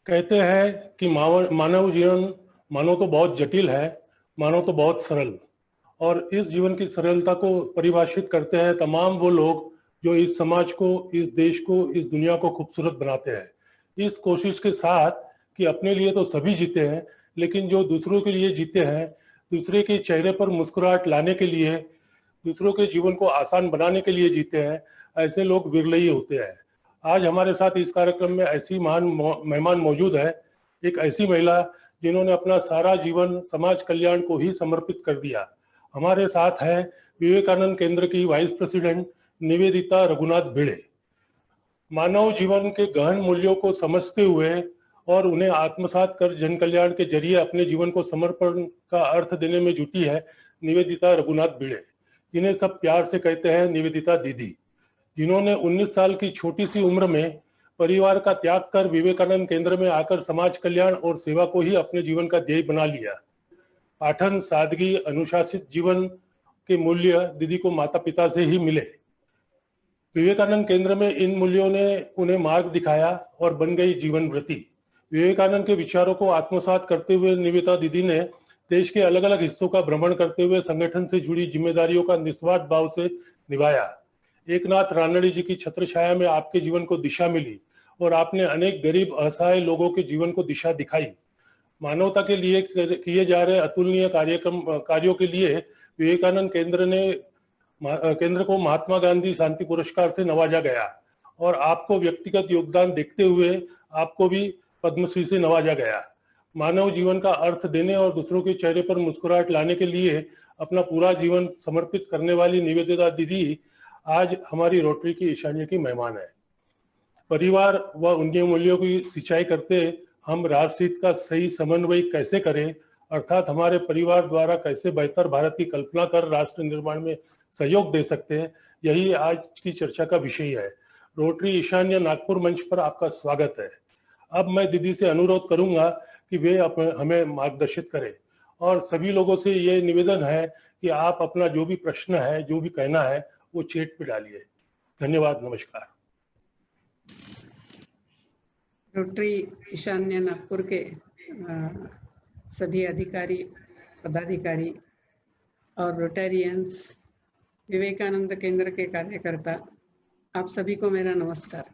कहते हैं कि मानव जीवन मानो तो बहुत जटिल है, मानो तो बहुत सरल। और इस जीवन की सरलता को परिभाषित करते हैं तमाम वो लोग जो इस समाज को, इस देश को, इस दुनिया को खूबसूरत बनाते हैं। इस कोशिश के साथ कि अपने लिए तो सभी जीते हैं, लेकिन जो दूसरों के लिए जीते हैं, दूसरे के चेहरे पर मुस्कुराहट लाने के लिए, दूसरों के जीवन को आसान बनाने के लिए जीते हैं, ऐसे लोग विरले ही होते हैं। आज हमारे साथ इस कार्यक्रम में ऐसी महान मेहमान मौजूद है, एक ऐसी महिला जिन्होंने अपना सारा जीवन समाज कल्याण को ही समर्पित कर दिया। हमारे साथ है विवेकानंद केंद्र की वाइस प्रेसिडेंट निवेदिता रघुनाथ भिड़े। मानव जीवन के गहन मूल्यों को समझते हुए और उन्हें आत्मसात कर जन कल्याण के जरिए अपने जीवन को समर्पण का अर्थ देने में जुटी है निवेदिता रघुनाथ भिड़े, जिन्हें सब प्यार से कहते हैं निवेदिता दीदी, जिन्होंने 19 साल की छोटी सी उम्र में परिवार का त्याग कर विवेकानंद केंद्र में आकर समाज कल्याण और सेवा को ही अपने जीवन का ध्येय बना लिया। पाठन, सादगी, अनुशासित जीवन के मूल्य दीदी को माता पिता से ही मिले। विवेकानंद केंद्र में इन मूल्यों ने उन्हें मार्ग दिखाया और बन गई जीवन वृत्ति। विवेकानंद के विचारों को आत्मसात करते हुए निवेदिता दीदी ने देश के अलग अलग हिस्सों का भ्रमण करते हुए संगठन से जुड़ी जिम्मेदारियों का निस्वार्थ भाव से निभाया। एकनाथ रानड़े जी की छत्र छाया में आपके जीवन को दिशा मिली और आपने अनेक गरीब असहाय लोगों के जीवन को दिशा दिखाई। मानवता के लिए किए जा रहे अतुलनीय कार्यों के लिए विवेकानंद केंद्र को महात्मा गांधी शांति पुरस्कार से नवाजा गया और आपको व्यक्तिगत योगदान देखते हुए आपको भी पद्मश्री से नवाजा गया। मानव जीवन का अर्थ देने और दूसरों के चेहरे पर मुस्कुराहट लाने के लिए अपना पूरा जीवन समर्पित करने वाली निवेदिता दीदी आज हमारी रोटरी की ईशान्य की मेहमान है। परिवार व उनके मूल्यों की सिंचाई करते हम राष्ट्रहित का सही समन्वय कैसे करें, अर्थात हमारे परिवार द्वारा कैसे बेहतर भारत की कल्पना कर राष्ट्र निर्माण में सहयोग दे सकते हैं, यही आज की चर्चा का विषय है। रोटरी ईशान्य नागपुर मंच पर आपका स्वागत है। अब मैं दीदी से अनुरोध करूंगा कि वे हमें मार्गदर्शित करें और सभी लोगों से ये निवेदन है कि आप अपना जो भी प्रश्न है, जो भी कहना है, वो चैट पे डालिए। धन्यवाद, नमस्कार। रोटरी ईशान्य नागपुर के सभी अधिकारी, पदाधिकारी और रोटेरियंस, विवेकानंद केंद्र के कार्यकर्ता, आप सभी को मेरा नमस्कार।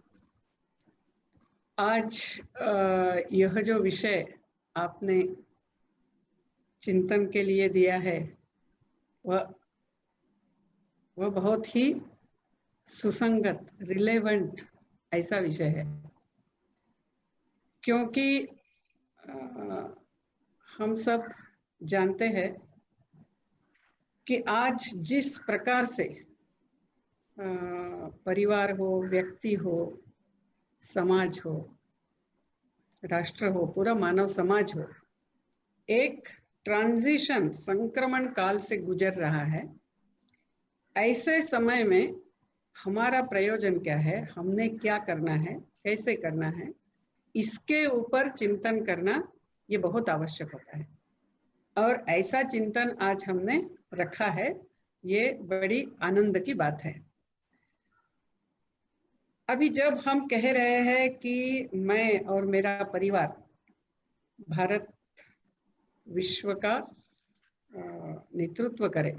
आज यह जो विषय आपने चिंतन के लिए दिया है वह बहुत ही सुसंगत, रिलेवेंट ऐसा विषय है, क्योंकि हम सब जानते हैं कि आज जिस प्रकार से परिवार हो, व्यक्ति हो, समाज हो, राष्ट्र हो, पूरा मानव समाज हो, एक ट्रांजिशन, संक्रमण काल से गुजर रहा है। ऐसे समय में हमारा प्रयोजन क्या है, हमने क्या करना है, कैसे करना है, इसके ऊपर चिंतन करना ये बहुत आवश्यक होता है। और ऐसा चिंतन आज हमने रखा है, ये बड़ी आनंद की बात है। अभी जब हम कह रहे हैं कि मैं और मेरा परिवार भारत विश्व का नेतृत्व करे,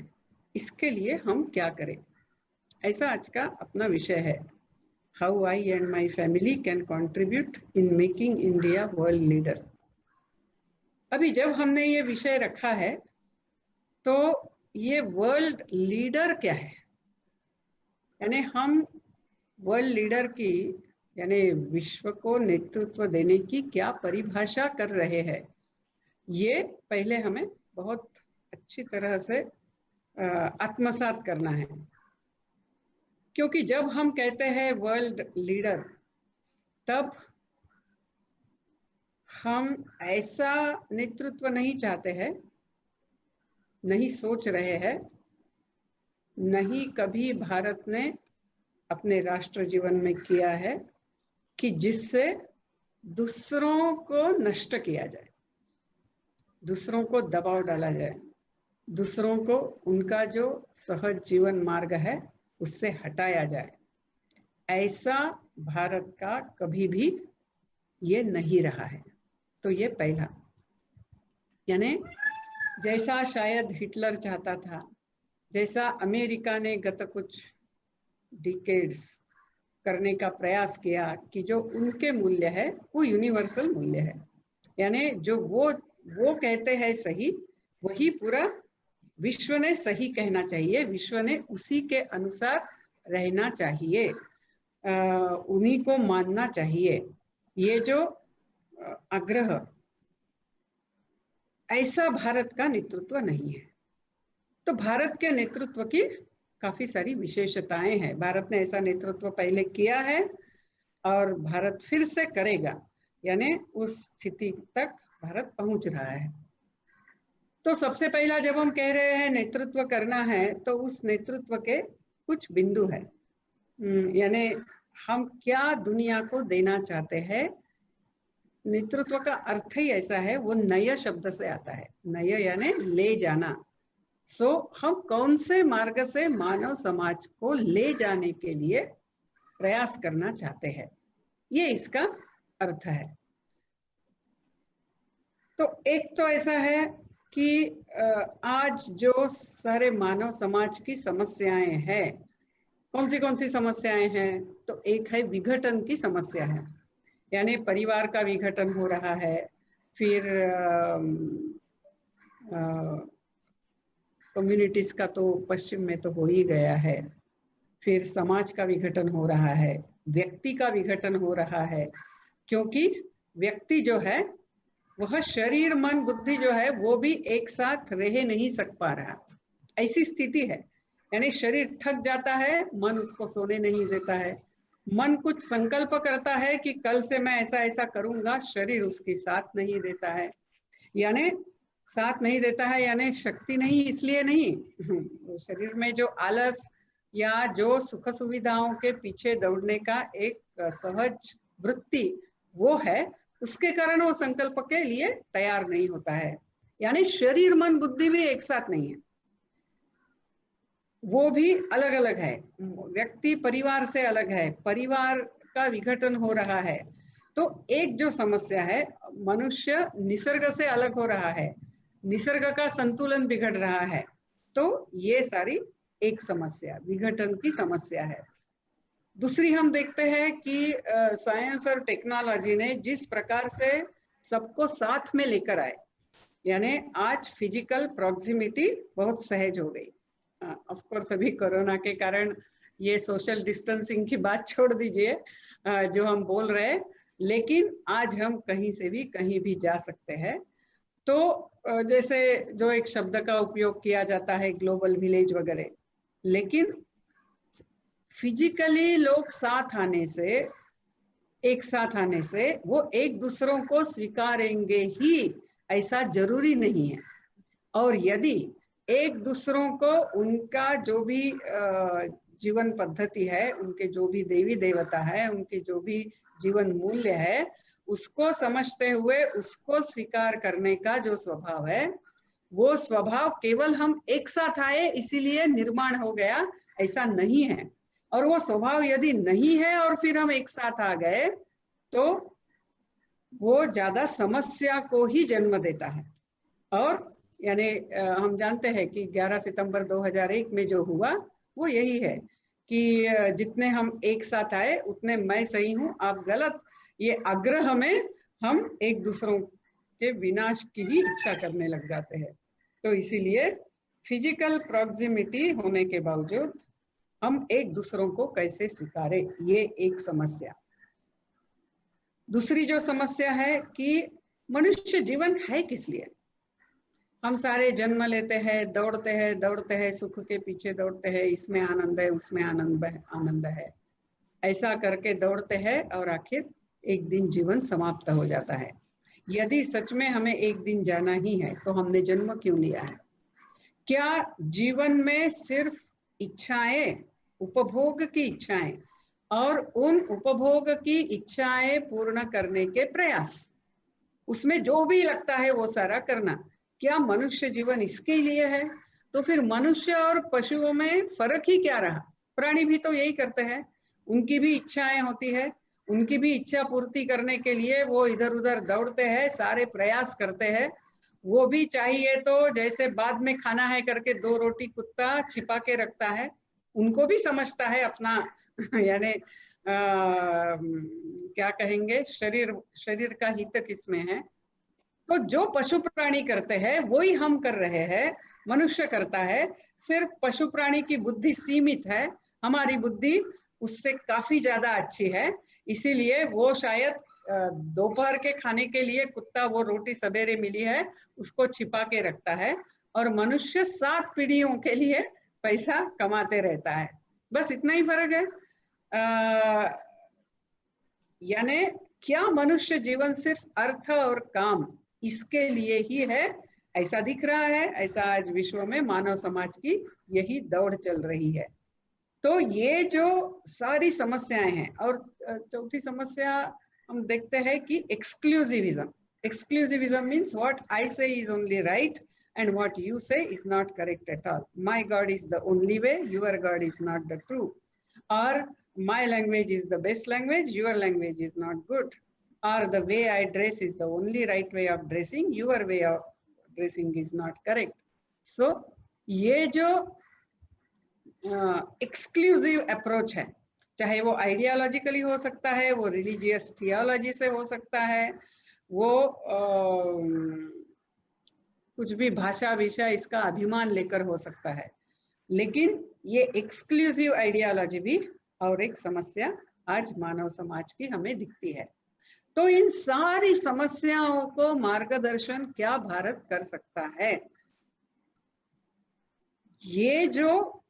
इसके लिए हम क्या करें, ऐसा आज का अपना विषय है। How I and my family can contribute in making India world leader. अभी जब हमने ये विषय रखा है तो ये वर्ल्ड लीडर क्या है, यानी हम वर्ल्ड लीडर की, यानी विश्व को नेतृत्व देने की क्या परिभाषा कर रहे हैं, ये पहले हमें बहुत अच्छी तरह से आत्मसात करना है। क्योंकि जब हम कहते हैं वर्ल्ड लीडर, तब हम ऐसा नेतृत्व नहीं चाहते हैं, नहीं सोच रहे हैं, नहीं कभी भारत ने अपने राष्ट्र जीवन में किया है कि जिससे दूसरों को नष्ट किया जाए, दूसरों को दबाव डाला जाए, दूसरों को उनका जो सहज जीवन मार्ग है उससे हटाया जाए। ऐसा भारत का कभी भी ये नहीं रहा है। तो ये पहला, यानी जैसा शायद हिटलर चाहता था, जैसा अमेरिका ने गत कुछ डिकेड्स करने का प्रयास किया कि जो उनके मूल्य है वो यूनिवर्सल मूल्य है, यानी जो वो कहते हैं सही, वही पूरा विश्व ने सही कहना चाहिए, विश्व ने उसी के अनुसार रहना चाहिए, उन्हीं को मानना चाहिए। ये जो आग्रह, ऐसा भारत का नेतृत्व नहीं है। तो भारत के नेतृत्व की काफी सारी विशेषताएं हैं। भारत ने ऐसा नेतृत्व पहले किया है और भारत फिर से करेगा, यानी उस स्थिति तक भारत पहुंच रहा है। तो सबसे पहला जब हम कह रहे हैं नेतृत्व करना है, तो उस नेतृत्व के कुछ बिंदु है, यानी हम क्या दुनिया को देना चाहते हैं। नेतृत्व का अर्थ ही ऐसा है, वो नया शब्द से आता है, नया यानी ले जाना। हम कौन से मार्ग से मानव समाज को ले जाने के लिए प्रयास करना चाहते हैं, ये इसका अर्थ है। तो एक तो ऐसा है कि आज जो सारे मानव समाज की समस्याएं हैं, कौन सी समस्याएं हैं? तो एक है विघटन की समस्या है, यानी परिवार का विघटन हो रहा है, फिर कम्युनिटीज का तो पश्चिम में तो हो ही गया है, फिर समाज का विघटन हो रहा है, व्यक्ति का विघटन हो रहा है, क्योंकि व्यक्ति जो है वह शरीर मन बुद्धि जो है वो भी एक साथ रह नहीं पा रहा, ऐसी स्थिति है। यानी शरीर थक जाता है, मन उसको सोने नहीं देता है, मन कुछ संकल्प करता है कि कल से मैं ऐसा ऐसा करूंगा, शरीर उसकी साथ नहीं देता है, यानी साथ नहीं देता है, यानी शक्ति नहीं, इसलिए नहीं, शरीर में जो आलस या जो सुख सुविधाओं के पीछे दौड़ने का एक सहज वृत्ति वो है, उसके कारण वो संकल्प के लिए तैयार नहीं होता है। यानी शरीर मन बुद्धि भी एक साथ नहीं है, वो भी अलग अलग है। व्यक्ति परिवार से अलग है, परिवार का विघटन हो रहा है। तो एक जो समस्या है, मनुष्य निसर्ग से अलग हो रहा है, निसर्ग का संतुलन बिगड़ रहा है। तो ये सारी एक समस्या, विघटन की समस्या है। दूसरी हम देखते हैं कि साइंस और टेक्नोलॉजी ने जिस प्रकार से सबको साथ में लेकर आए, यानी आज फिजिकल प्रॉक्सिमिटी बहुत सहज हो गई। ऑफ कोर्स अभी कोरोना के कारण ये सोशल डिस्टेंसिंग की बात छोड़ दीजिए जो हम बोल रहे हैं, लेकिन आज हम कहीं से भी कहीं भी जा सकते हैं। तो जैसे जो एक शब्द का उपयोग किया जाता है ग्लोबल विलेज वगैरह, लेकिन फिजिकली लोग साथ आने से, एक साथ आने से वो एक दूसरों को स्वीकारेंगे ही ऐसा जरूरी नहीं है। और यदि एक दूसरों को उनका जो भी जीवन पद्धति है, उनके जो भी देवी देवता है, उनके जो भी जीवन मूल्य है, उसको समझते हुए उसको स्वीकार करने का जो स्वभाव है, वो स्वभाव केवल हम एक साथ आए इसीलिए निर्माण हो गया, ऐसा नहीं है। और वो स्वभाव यदि नहीं है और फिर हम एक साथ आ गए, तो वो ज्यादा समस्या को ही जन्म देता है। और यानी हम जानते हैं कि 11 सितंबर 2001 में जो हुआ वो यही है कि जितने हम एक साथ आए उतने मैं सही हूँ, आप गलत, ये आग्रह में हम एक दूसरों के विनाश की ही इच्छा करने लग जाते हैं। तो इसीलिए फिजिकल प्रॉक्सिमिटी होने के बावजूद हम एक दूसरों को कैसे स्वीकारें, ये एक समस्या। दूसरी जो समस्या है कि मनुष्य जीवन है किस लिए? हम सारे जन्म लेते हैं, दौड़ते हैं, सुख के पीछे दौड़ते हैं, इसमें आनंद है, उसमें आनंद है, ऐसा करके दौड़ते हैं और आखिर एक दिन जीवन समाप्त हो जाता है। यदि सच में हमें एक दिन जाना ही है तो हमने जन्म क्यों लिया है? क्या जीवन में सिर्फ इच्छाएं, उपभोग की इच्छाएं और उन उपभोग की इच्छाएं पूर्ण करने के प्रयास, उसमें जो भी लगता है वो सारा करना, क्या मनुष्य जीवन इसके लिए है? तो फिर मनुष्य और पशुओं में फर्क ही क्या रहा? प्राणी भी तो यही करते हैं, उनकी भी इच्छाएं होती है, उनकी भी इच्छा पूर्ति करने के लिए वो इधर उधर दौड़ते हैं, सारे प्रयास करते हैं। वो भी चाहिए तो जैसे बाद में खाना है करके 2 रोटी कुत्ता छिपा के रखता है, उनको भी समझता है अपना यानी क्या कहेंगे, शरीर का हित किसमें है। तो जो पशु प्राणी करते हैं वही हम कर रहे हैं, मनुष्य करता है। सिर्फ पशु प्राणी की बुद्धि सीमित है, हमारी बुद्धि उससे काफी ज्यादा अच्छी है। इसीलिए वो शायद दोपहर के खाने के लिए कुत्ता वो रोटी सवेरे मिली है उसको छिपा के रखता है, और मनुष्य 7 पीढ़ियों के लिए पैसा कमाते रहता है। बस इतना ही फर्क है। यानी क्या मनुष्य जीवन सिर्फ अर्थ और काम इसके लिए ही है, ऐसा दिख रहा है। ऐसा आज विश्व में मानव समाज की यही दौड़ चल रही है। तो ये जो सारी समस्याएं हैं, और चौथी समस्या हम देखते हैं कि एक्सक्लूसिविज्म। एक्सक्लूसिविज्म मीन्स व्हाट आई से is only right and what you say is not correct at all. My God is the only way, your God is not the true. Or my language is the best language, your language is not good. Or the way I dress is the only right way of dressing, your way of dressing is not correct. So ये जो exclusive approach है, चाहे वो ideologically हो सकता है, वो religious theology से हो सकता है, वो कुछ भी भाषा विषय इसका अभिमान लेकर हो सकता है, लेकिन ये एक्सक्लूसिव आइडियोलॉजी भी और एक समस्या आज मानव समाज की हमें दिखती है। तो इन सारी समस्याओं को मार्गदर्शन क्या भारत कर सकता है, ये जो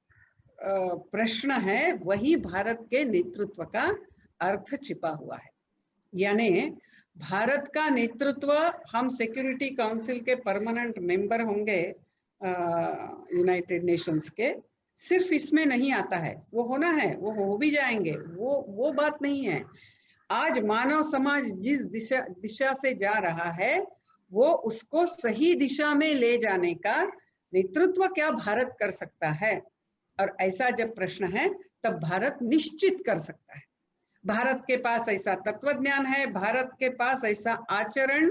प्रश्न है वही भारत के नेतृत्व का अर्थ छिपा हुआ है। यानी भारत का नेतृत्व, हम सिक्योरिटी काउंसिल के परमानेंट मेंबर होंगे यूनाइटेड नेशंस के, सिर्फ इसमें नहीं आता है। वो होना है, वो हो भी जाएंगे, वो बात नहीं है। आज मानव समाज जिस दिशा से जा रहा है, वो उसको सही दिशा में ले जाने का नेतृत्व क्या भारत कर सकता है। और ऐसा जब प्रश्न है तब भारत निश्चित कर सकता है। भारत के पास ऐसा तत्व ज्ञान है, भारत के पास ऐसा आचरण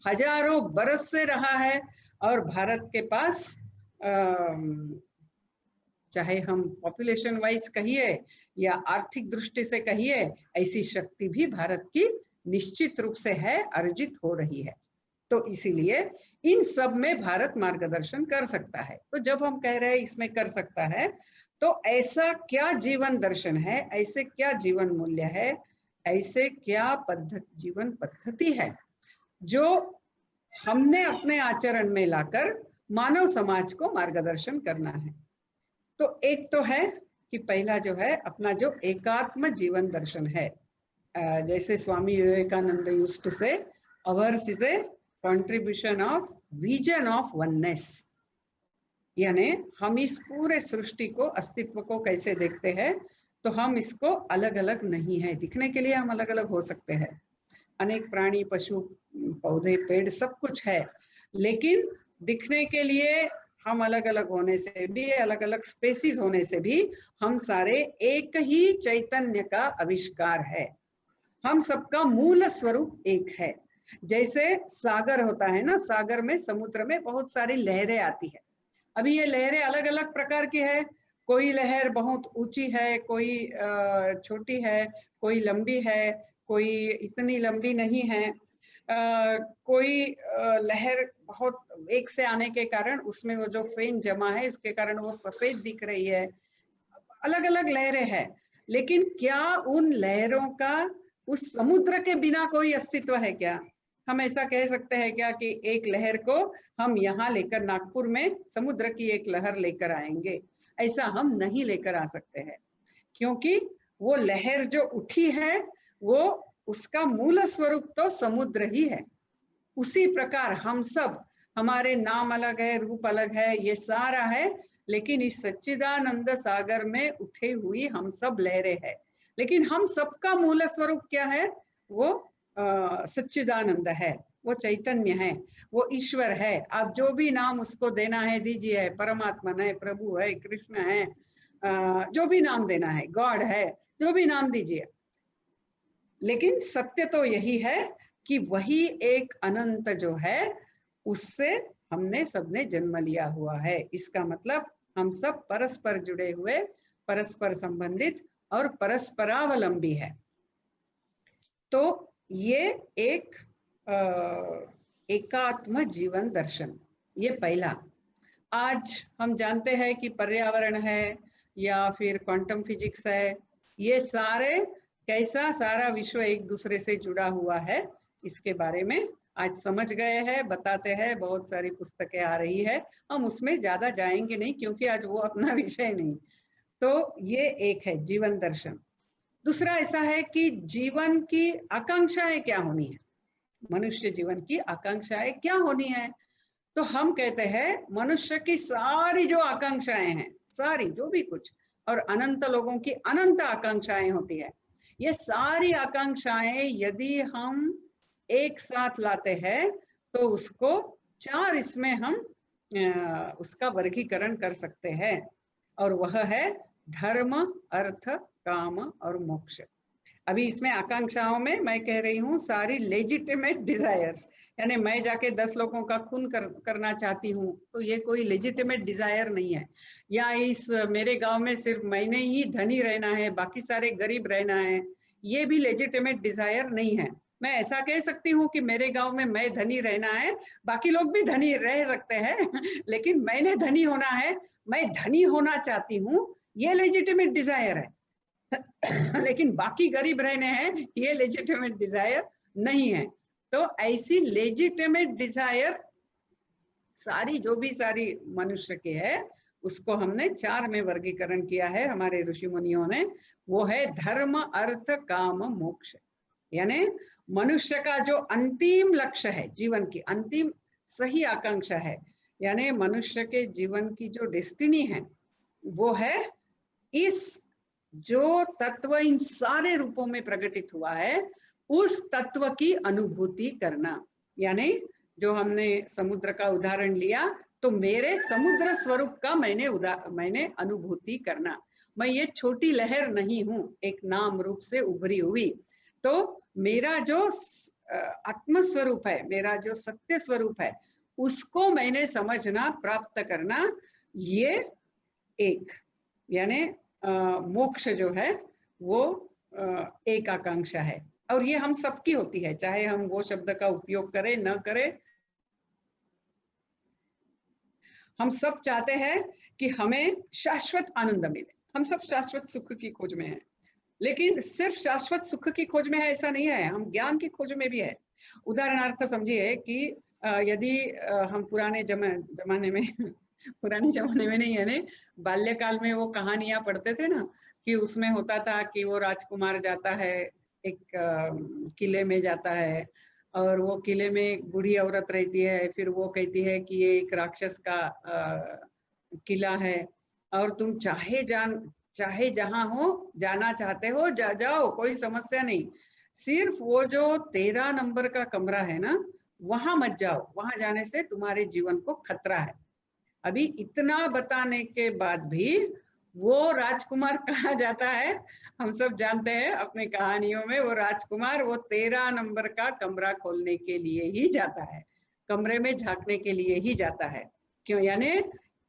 हजारों बरस से रहा है, और भारत के पास चाहे हम पॉपुलेशन वाइज कहिए या आर्थिक दृष्टि से कहिए, ऐसी शक्ति भी भारत की निश्चित रूप से है, अर्जित हो रही है। तो इसीलिए इन सब में भारत मार्गदर्शन कर सकता है। तो जब हम कह रहे हैं इसमें कर सकता है, तो ऐसा क्या जीवन दर्शन है, ऐसे क्या जीवन मूल्य है, ऐसे क्या जीवन पद्धति है जो हमने अपने आचरण में लाकर मानव समाज को मार्गदर्शन करना है। तो एक तो है कि पहला जो है अपना जो एकात्म जीवन दर्शन है, जैसे Swami Vivekananda used to say, ours is a contribution of vision of oneness. यानी हम इस पूरे सृष्टि को, अस्तित्व को कैसे देखते हैं, तो हम इसको अलग अलग नहीं है। दिखने के लिए हम अलग अलग हो सकते हैं, अनेक प्राणी पशु पौधे पेड़ सब कुछ है, लेकिन दिखने के लिए हम अलग अलग होने से भी, अलग अलग स्पेसीज होने से भी, हम सारे एक ही चैतन्य का आविष्कार है। हम सबका मूल स्वरूप एक है। जैसे सागर होता है ना, सागर में, समुद्र में बहुत सारी लहरें आती है। अभी ये लहरें अलग अलग प्रकार की है, कोई लहर बहुत ऊंची है, कोई छोटी है, कोई लंबी है, कोई इतनी लंबी नहीं है, कोई लहर बहुत वेग से आने के कारण उसमें वो जो फेन जमा है उसके कारण वो सफेद दिख रही है। अलग अलग लहरें हैं, लेकिन क्या उन लहरों का उस समुद्र के बिना कोई अस्तित्व है क्या? हम ऐसा कह सकते हैं क्या कि एक लहर को हम यहाँ लेकर, नागपुर में समुद्र की एक लहर लेकर आएंगे? ऐसा हम नहीं लेकर आ सकते हैं, क्योंकि वो लहर जो उठी है वो, उसका मूल स्वरूप तो समुद्र ही है। उसी प्रकार हम सब, हमारे नाम अलग है, रूप अलग है, ये सारा है, लेकिन इस सच्चिदानंद सागर में उठे हुई हम सब लहरें हैं। लेकिन हम सबका मूल स्वरूप क्या है? वो सच्चिदानंद है, वो चैतन्य है, वो ईश्वर है। आप जो भी नाम उसको देना है दीजिए, परमात्मा है, प्रभु है, कृष्ण है, जो भी नाम देना है, गॉड है, जो भी नाम दीजिए। लेकिन सत्य तो यही है कि वही एक अनंत जो है उससे हमने सबने जन्म लिया हुआ है। इसका मतलब हम सब परस्पर जुड़े हुए, परस्पर संबंधित और परस्परावलंबी है। तो ये एक एकात्म जीवन दर्शन, ये पहला। आज हम जानते हैं कि पर्यावरण है या फिर क्वांटम फिजिक्स है, ये सारे कैसा सारा विश्व एक दूसरे से जुड़ा हुआ है, इसके बारे में आज समझ गए हैं, बताते हैं, बहुत सारी पुस्तकें आ रही है, हम उसमें ज्यादा जाएंगे नहीं क्योंकि आज वो अपना विषय नहीं। तो ये एक है जीवन दर्शन। दूसरा ऐसा है कि जीवन की आकांक्षाएं क्या होनी है, मनुष्य जीवन की आकांक्षाएं क्या होनी है। तो हम कहते हैं मनुष्य की सारी जो आकांक्षाएं हैं, सारी जो भी कुछ, और अनंत लोगों की अनंत आकांक्षाएं होती है, ये सारी आकांक्षाएं यदि हम एक साथ लाते हैं तो उसको चार इसमें हम उसका वर्गीकरण कर सकते हैं, और वह है धर्म, अर्थ, काम और मोक्ष। अभी इसमें आकांक्षाओं में मैं कह रही हूँ सारी लेजिटिमेट डिजायर्स, यानी मैं जाके 10 लोगों का खून करना चाहती हूँ तो ये कोई लेजिटिमेट डिजायर नहीं है, या इस मेरे गांव में सिर्फ मैंने ही धनी रहना है बाकी सारे गरीब रहना है, ये भी लेजिटिमेट डिजायर नहीं है। मैं ऐसा कह सकती हूँ कि मेरे गांव में मैं धनी रहना है, बाकी लोग भी धनी रह सकते हैं लेकिन मैंने धनी होना है, मैं धनी होना चाहती हूँ, ये लेजिटिमेट डिजायर है लेकिन बाकी गरीब रहने हैं, ये लेजिटिमेट डिजायर नहीं है। तो ऐसी लेजिटिमेट डिजायर सारी जो भी सारी मनुष्य के है उसको हमने चार में वर्गीकरण किया है हमारे ऋषि मुनियों ने, वो है धर्म, अर्थ, काम, मोक्ष। यानी मनुष्य का जो अंतिम लक्ष्य है, जीवन की अंतिम सही आकांक्षा है, यानी मनुष्य के जीवन की जो डेस्टिनी है वो है इस जो तत्व इन सारे रूपों में प्रकटित हुआ है उस तत्व की अनुभूति करना। यानी जो हमने समुद्र का उदाहरण लिया, तो मेरे समुद्र स्वरूप का मैंने अनुभूति करना। मैं ये छोटी लहर नहीं हूं, एक नाम रूप से उभरी हुई। तो मेरा जो आत्मस्वरूप है, मेरा जो सत्य स्वरूप है, उसको मैंने समझना, प्राप्त करना, ये एक यानी मोक्ष जो है वो एक आकांक्षा है। और ये हम सबकी होती है, चाहे हम वो शब्द का उपयोग करें न करें, हम सब चाहते हैं कि हमें शाश्वत आनंद मिले, हम सब शाश्वत सुख की खोज में हैं। लेकिन सिर्फ शाश्वत सुख की खोज में है ऐसा नहीं है, हम ज्ञान की खोज में भी है। उदाहरणार्थ समझिए कि यदि हम पुराने जमाने में पुराने जमाने में नहीं है ने, बाल्यकाल में वो कहानियां पढ़ते थे ना, कि उसमें होता था कि वो राजकुमार जाता है एक किले में जाता है, और वो किले में एक बूढ़ी औरत रहती है, फिर वो कहती है कि ये एक राक्षस का किला है और तुम चाहे जहां हो, जाना चाहते हो जाओ, कोई समस्या नहीं, सिर्फ वो जो 13 नंबर का कमरा है ना वहां मत जाओ, वहां जाने से तुम्हारे जीवन को खतरा है। अभी इतना बताने के बाद भी वो राजकुमार कहा जाता है, हम सब जानते हैं अपने कहानियों में, वो राजकुमार वो 13 नंबर का कमरा खोलने के लिए ही जाता है, कमरे में झांकने के लिए ही जाता है। क्यों? यानी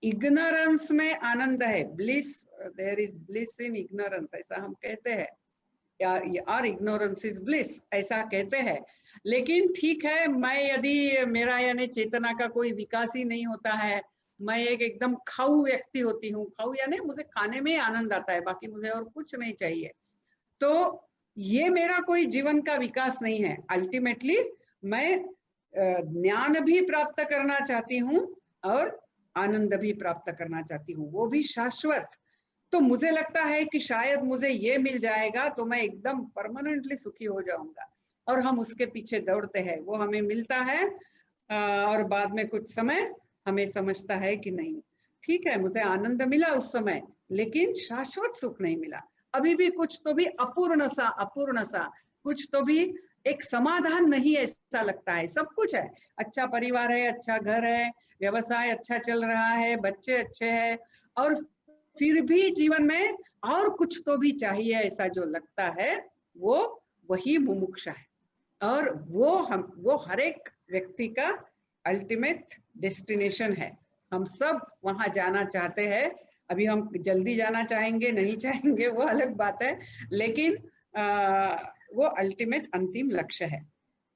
इग्नोरेंस में आनंद है, bliss, there is bliss in ignorance, ऐसा हम कहते हैं, और इग्नोरेंस इज ब्लिस ऐसा कहते हैं। लेकिन ठीक है, मैं यदि मेरा यानी चेतना का कोई विकास ही नहीं होता है, मैं एक एकदम खाऊ व्यक्ति होती हूँ, खाऊ यानी मुझे खाने में आनंद आता है, बाकी मुझे और कुछ नहीं चाहिए, तो ये मेरा कोई जीवन का विकास नहीं है। अल्टीमेटली मैं ज्ञान भी प्राप्त करना चाहती हूँ और आनंद भी प्राप्त करना चाहती हूँ, वो भी शाश्वत। तो मुझे लगता है कि शायद मुझे ये मिल जाएगा तो मैं एकदम परमानेंटली सुखी हो जाऊंगा, और हम उसके पीछे दौड़ते हैं, वो हमें मिलता है और बाद में कुछ समय हमें समझता है कि नहीं, ठीक है मुझे आनंद मिला उस समय, लेकिन शाश्वत सुख नहीं मिला, अभी भी कुछ तो भी अपूर्ण सा कुछ तो भी एक समाधान नहीं, ऐसा लगता है। सब कुछ है, अच्छा परिवार है, अच्छा घर है, व्यवसाय अच्छा चल रहा है, बच्चे अच्छे हैं, और फिर भी जीवन में और कुछ तो भी चाहिए, ऐसा जो लगता है वो वही मुमुक्षा है, और वो हर एक व्यक्ति का अल्टीमेट डेस्टिनेशन है। हम सब वहां जाना चाहते हैं। अभी हम जल्दी जाना चाहेंगे नहीं चाहेंगे वो अलग बात है, लेकिन वो अल्टीमेट अंतिम लक्ष्य है।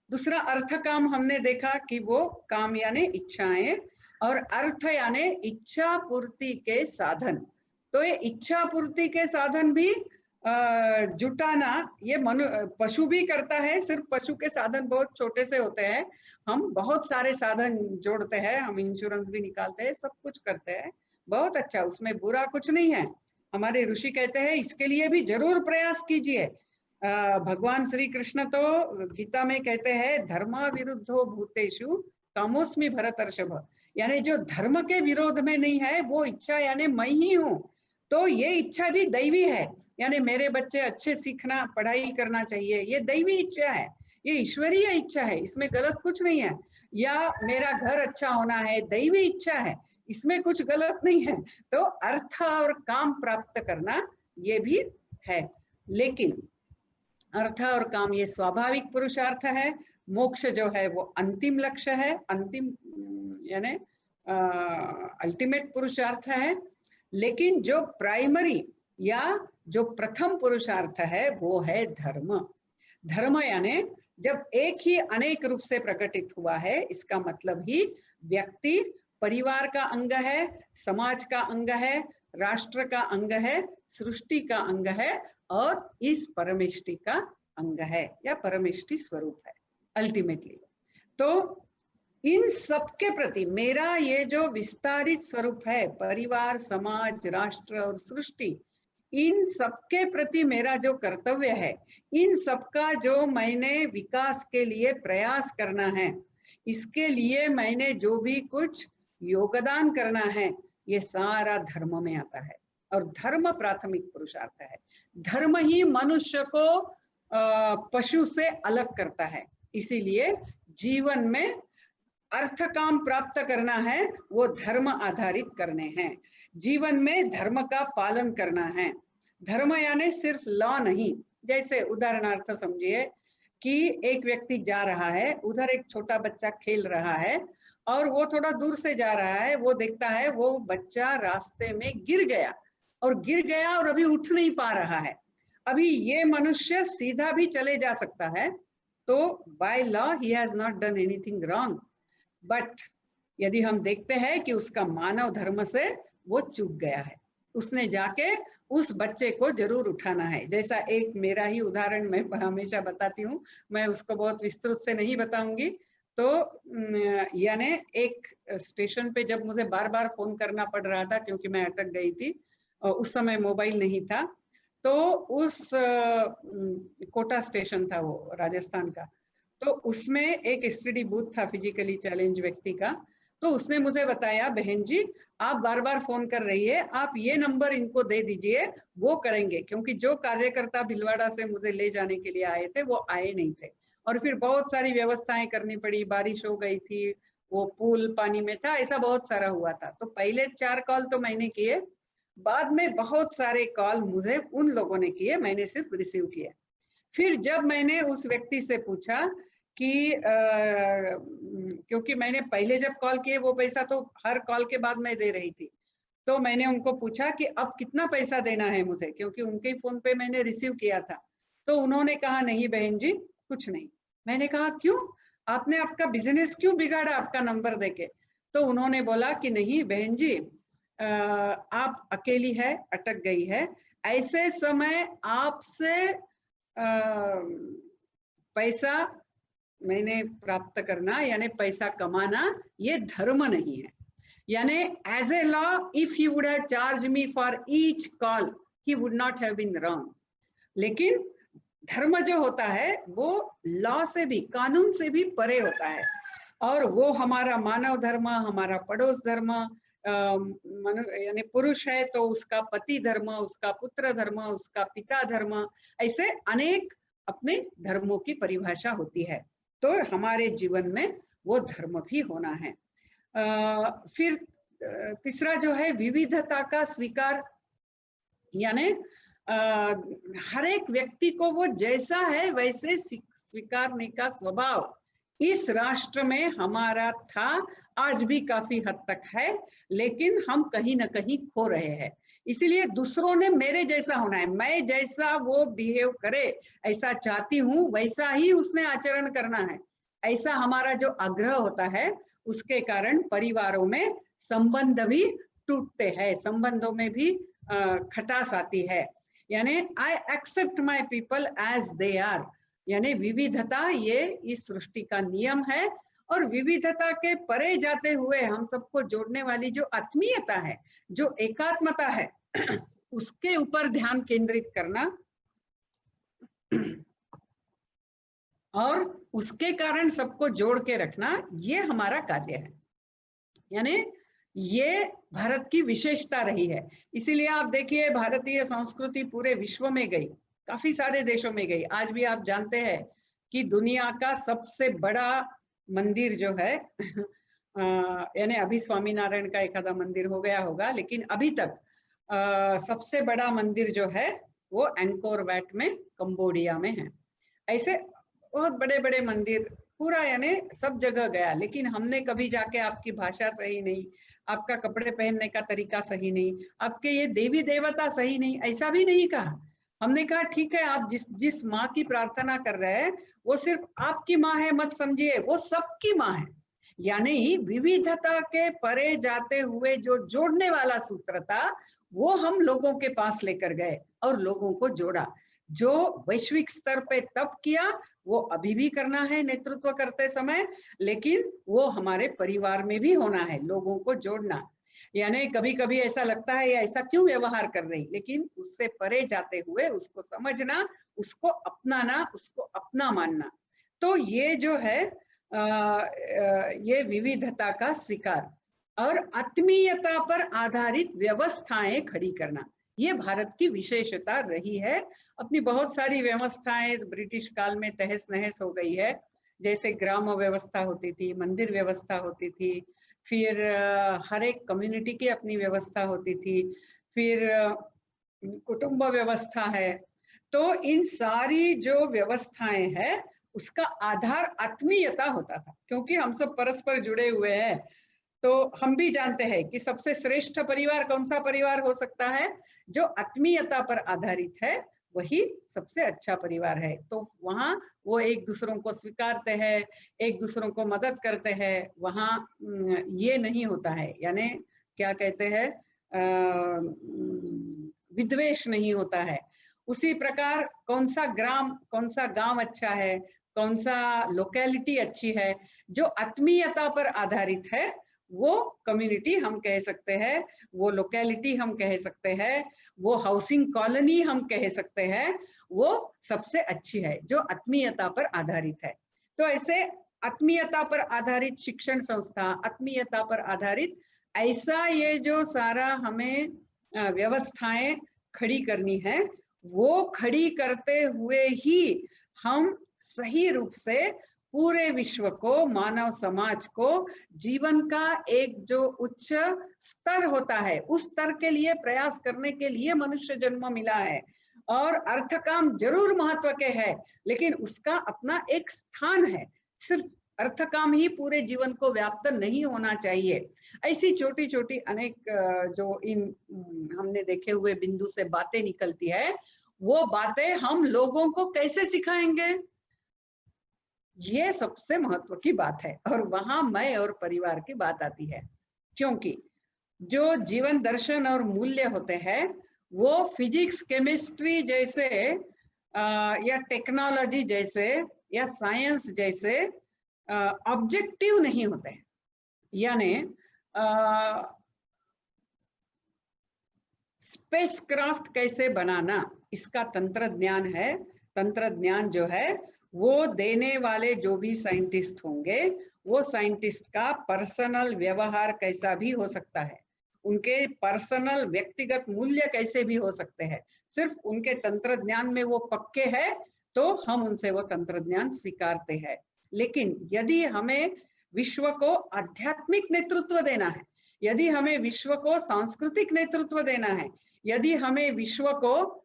दूसरा अर्थ काम हमने देखा कि वो काम यानी इच्छाएं, और अर्थ यानी इच्छा पूर्ति के साधन। तो ये इच्छा पूर्ति के साधन भी जुटाना ये पशु भी करता है। सिर्फ पशु के साधन बहुत छोटे से होते हैं, हम बहुत सारे साधन जोड़ते हैं, हम इंश्योरेंस भी निकालते हैं, सब कुछ करते हैं, बहुत अच्छा, उसमें बुरा कुछ नहीं है। हमारे ऋषि कहते हैं इसके लिए भी जरूर प्रयास कीजिए। भगवान श्री कृष्ण तो गीता में कहते हैं धर्मा विरुद्धो भूतेषु कामोस्मि भरतर्षभ, यानी जो धर्म के विरोध में नहीं है वो इच्छा यानी मैं ही हूँ। तो ये इच्छा भी दैवी है, यानी मेरे बच्चे अच्छे सीखना पढ़ाई करना चाहिए, ये दैवी इच्छा है, ये ईश्वरीय इच्छा है, इसमें गलत कुछ नहीं है। या मेरा घर अच्छा होना है, दैवी इच्छा है, इसमें कुछ गलत नहीं है। तो अर्थ और काम प्राप्त करना ये भी है, लेकिन अर्थ और काम ये स्वाभाविक पुरुषार्थ है। मोक्ष जो है वो अंतिम लक्ष्य है, अंतिम यानी अल्टीमेट पुरुषार्थ है। लेकिन जो प्राइमरी या जो प्रथम पुरुषार्थ है वो है धर्म। धर्म यानी जब एक ही अनेक रूप से प्रकटित हुआ है, इसका मतलब ही व्यक्ति परिवार का अंग है, समाज का अंग है, राष्ट्र का अंग है, सृष्टि का अंग है, और इस परमेष्टि का अंग है या परमेष्टि स्वरूप है अल्टीमेटली। तो इन सबके प्रति मेरा ये जो विस्तारित स्वरूप है, परिवार, समाज, राष्ट्र और सृष्टि, इन सबके प्रति मेरा जो कर्तव्य है, इन सबका जो मैंने विकास के लिए प्रयास करना है, इसके लिए मैंने जो भी कुछ योगदान करना है, ये सारा धर्म में आता है। और धर्म प्राथमिक पुरुषार्थ है। धर्म ही मनुष्य को पशु से अलग करता है। इसीलिए जीवन में अर्थ काम प्राप्त करना है वो धर्म आधारित करने हैं। जीवन में धर्म का पालन करना है। धर्म यानी सिर्फ लॉ नहीं। जैसे उदाहरणार्थ समझिए कि एक व्यक्ति जा रहा है, उधर एक छोटा बच्चा खेल रहा है और वो थोड़ा दूर से जा रहा है, वो देखता है वो बच्चा रास्ते में गिर गया और अभी उठ नहीं पा रहा है। अभी ये मनुष्य सीधा भी चले जा सकता है, तो by law he has not done anything wrong. But यदि हम देखते हैं कि उसका मानव धर्म से वो चूक गया है, उसने जाके उस बच्चे को जरूर उठाना है। जैसा एक मेरा ही उदाहरण मैं हमेशा बताती हूँ, मैं उसको बहुत विस्तृत से नहीं बताऊंगी। तो यानी एक स्टेशन पे जब मुझे बार बार फोन करना पड़ रहा था क्योंकि मैं अटक गई थी, उस समय मोबाइल नहीं था, तो उस कोटा स्टेशन था वो राजस्थान का, तो उसमें एक एसटीडी बूथ था फिजिकली चैलेंज व्यक्ति का। तो उसने मुझे बताया, बहन जी आप बार बार फोन कर रही है, आप ये नंबर इनको दे दीजिए, वो करेंगे। क्योंकि जो कार्यकर्ता भिलवाड़ा से मुझे ले जाने के लिए आए थे वो आए नहीं थे, और फिर बहुत सारी व्यवस्थाएं करनी पड़ी, बारिश हो गई थी, वो पुल पानी में था, ऐसा बहुत सारा हुआ था। तो पहले 4 कॉल तो मैंने किए, बाद में बहुत सारे कॉल मुझे उन लोगों ने किए, मैंने सिर्फ रिसीव किया। फिर जब मैंने उस व्यक्ति से पूछा कि क्योंकि मैंने पहले जब कॉल किए वो पैसा तो हर कॉल के बाद मैं दे रही थी, तो मैंने उनको पूछा कि अब कितना पैसा देना है मुझे, क्योंकि उनके फोन पे मैंने रिसीव किया था। तो उन्होंने कहा नहीं बहन जी कुछ नहीं। मैंने कहा क्यों, आपने आपका बिजनेस क्यों बिगाड़ा आपका नंबर देके? तो उन्होंने बोला कि नहीं बहन जी आप अकेली है, अटक गई है, ऐसे समय आपसे पैसा मैंने प्राप्त करना यानी पैसा कमाना ये धर्म नहीं है। यानी as a law if he would have charge me for each call he would not have been wrong. लेकिन धर्म जो होता है वो लॉ से भी, कानून से भी परे होता है, और वो हमारा मानव धर्म, हमारा पड़ोस धर्म, यानी पुरुष है तो उसका पति धर्म, उसका पुत्र धर्म, उसका पिता धर्म, ऐसे अनेक अपने धर्मों की परिभाषा होती है। तो हमारे जीवन में वो धर्म भी होना है। फिर तीसरा जो है विविधता का स्वीकार, यानी हर एक व्यक्ति को वो जैसा है वैसे स्वीकारने का स्वभाव इस राष्ट्र में हमारा था, आज भी काफी हद तक है, लेकिन हम कहीं ना कहीं खो रहे हैं। इसीलिए दूसरों ने मेरे जैसा होना है, मैं जैसा वो बिहेव करे, ऐसा चाहती हूँ वैसा ही उसने आचरण करना है, ऐसा हमारा जो आग्रह होता है, उसके कारण परिवारों में संबंध भी टूटते हैं, संबंधों में भी खटास आती है। यानी I accept my people as they are, यानी विविधता ये इस सृष्टि का नियम है, और विविधता के परे जाते हुए हम सबको जोड़ने वाली जो आत्मीयता है, जो एकात्मता है, उसके ऊपर ध्यान केंद्रित करना और उसके कारण सबको जोड़ के रखना, ये हमारा कार्य है। यानी ये भारत की विशेषता रही है। इसीलिए आप देखिए भारतीय संस्कृति पूरे विश्व में गई, काफी सारे देशों में गई। आज भी आप जानते हैं कि दुनिया का सबसे बड़ा मंदिर जो है यानी अभी स्वामीनारायण का एक आधा मंदिर हो गया होगा, लेकिन अभी तक सबसे बड़ा मंदिर जो है वो एंकोर वैट में कंबोडिया में है। ऐसे बहुत बड़े बड़े मंदिर पूरा यानी सब जगह गया, लेकिन हमने कभी जाके आपकी भाषा सही नहीं, आपका कपड़े पहनने का तरीका सही नहीं, आपके ये देवी देवता सही नहीं, ऐसा भी नहीं कहा। हमने कहा ठीक है, आप जिस माँ की प्रार्थना कर रहे हैं वो सिर्फ आपकी माँ है मत समझिए, वो सबकी माँ है। यानी विविधता के परे जाते हुए जो जोड़ने वाला सूत्र था वो हम लोगों के पास लेकर गए और लोगों को जोड़ा। जो वैश्विक स्तर पे तब किया वो अभी भी करना है नेतृत्व करते समय, लेकिन वो हमारे परिवार में भी होना है, लोगों को जोड़ना। यानी कभी कभी ऐसा लगता है ये ऐसा क्यों व्यवहार कर रही, लेकिन उससे परे जाते हुए उसको समझना, उसको अपनाना, उसको अपना मानना। तो ये जो है ये विविधता का स्वीकार और आत्मीयता पर आधारित व्यवस्थाएं खड़ी करना, ये भारत की विशेषता रही है। अपनी बहुत सारी व्यवस्थाएं ब्रिटिश काल में तहस नहस हो गई है, जैसे ग्राम व्यवस्था होती थी, मंदिर व्यवस्था होती थी, फिर हर एक कम्युनिटी की अपनी व्यवस्था होती थी, फिर कुटुंब व्यवस्था है। तो इन सारी जो व्यवस्थाएं हैं उसका आधार आत्मीयता होता था, क्योंकि हम सब परस्पर जुड़े हुए हैं। तो हम भी जानते हैं कि सबसे श्रेष्ठ परिवार कौन सा परिवार हो सकता है, जो आत्मीयता पर आधारित है, वही सबसे अच्छा परिवार है। तो वहाँ वो एक दूसरों को स्वीकारते हैं, एक दूसरों को मदद करते हैं, वहाँ ये नहीं होता है, यानी क्या कहते हैं विद्वेष नहीं होता है। उसी प्रकार कौन सा ग्राम, कौन सा गांव अच्छा है, कौन सा लोकेलिटी अच्छी है, जो आत्मीयता पर आधारित है, वो कम्युनिटी हम कह सकते हैं, वो लोकेलिटी हम कह सकते हैं, वो हाउसिंग कॉलोनी हम कह सकते हैं, वो सबसे अच्छी है जो आत्मीयता पर आधारित है। तो ऐसे आत्मीयता पर आधारित शिक्षण संस्था, आत्मीयता पर आधारित ऐसा ये जो सारा हमें व्यवस्थाएं खड़ी करनी है, वो खड़ी करते हुए ही हम सही रूप से पूरे विश्व को, मानव समाज को जीवन का एक जो उच्च स्तर होता है उस स्तर के लिए प्रयास करने के लिए मनुष्य जन्म मिला है। और अर्थ काम जरूर महत्व के है, लेकिन उसका अपना एक स्थान है। सिर्फ अर्थ काम ही पूरे जीवन को व्याप्त नहीं होना चाहिए। ऐसी छोटी छोटी अनेक जो इन हमने देखे हुए बिंदु से बातें निकलती है, वो बातें हम लोगों को कैसे सिखाएंगे, ये सबसे महत्व की बात है। और वहां मैं और परिवार की बात आती है, क्योंकि जो जीवन दर्शन और मूल्य होते हैं वो फिजिक्स केमिस्ट्री जैसे या टेक्नोलॉजी जैसे या साइंस जैसे ऑब्जेक्टिव नहीं होते हैं। यानी स्पेसक्राफ्ट कैसे बनाना, इसका तंत्र ज्ञान है। तंत्र ज्ञान जो है वो देने वाले जो भी साइंटिस्ट होंगे, वो साइंटिस्ट का पर्सनल व्यवहार कैसा भी हो सकता है, उनके पर्सनल व्यक्तिगत मूल्य कैसे भी हो सकते हैं। सिर्फ उनके तंत्र ज्ञान में वो पक्के हैं तो हम उनसे वो तंत्र ज्ञान स्वीकारते हैं। लेकिन यदि हमें विश्व को आध्यात्मिक नेतृत्व देना है, यदि हमें विश्व को सांस्कृतिक नेतृत्व देना है, यदि हमें विश्व को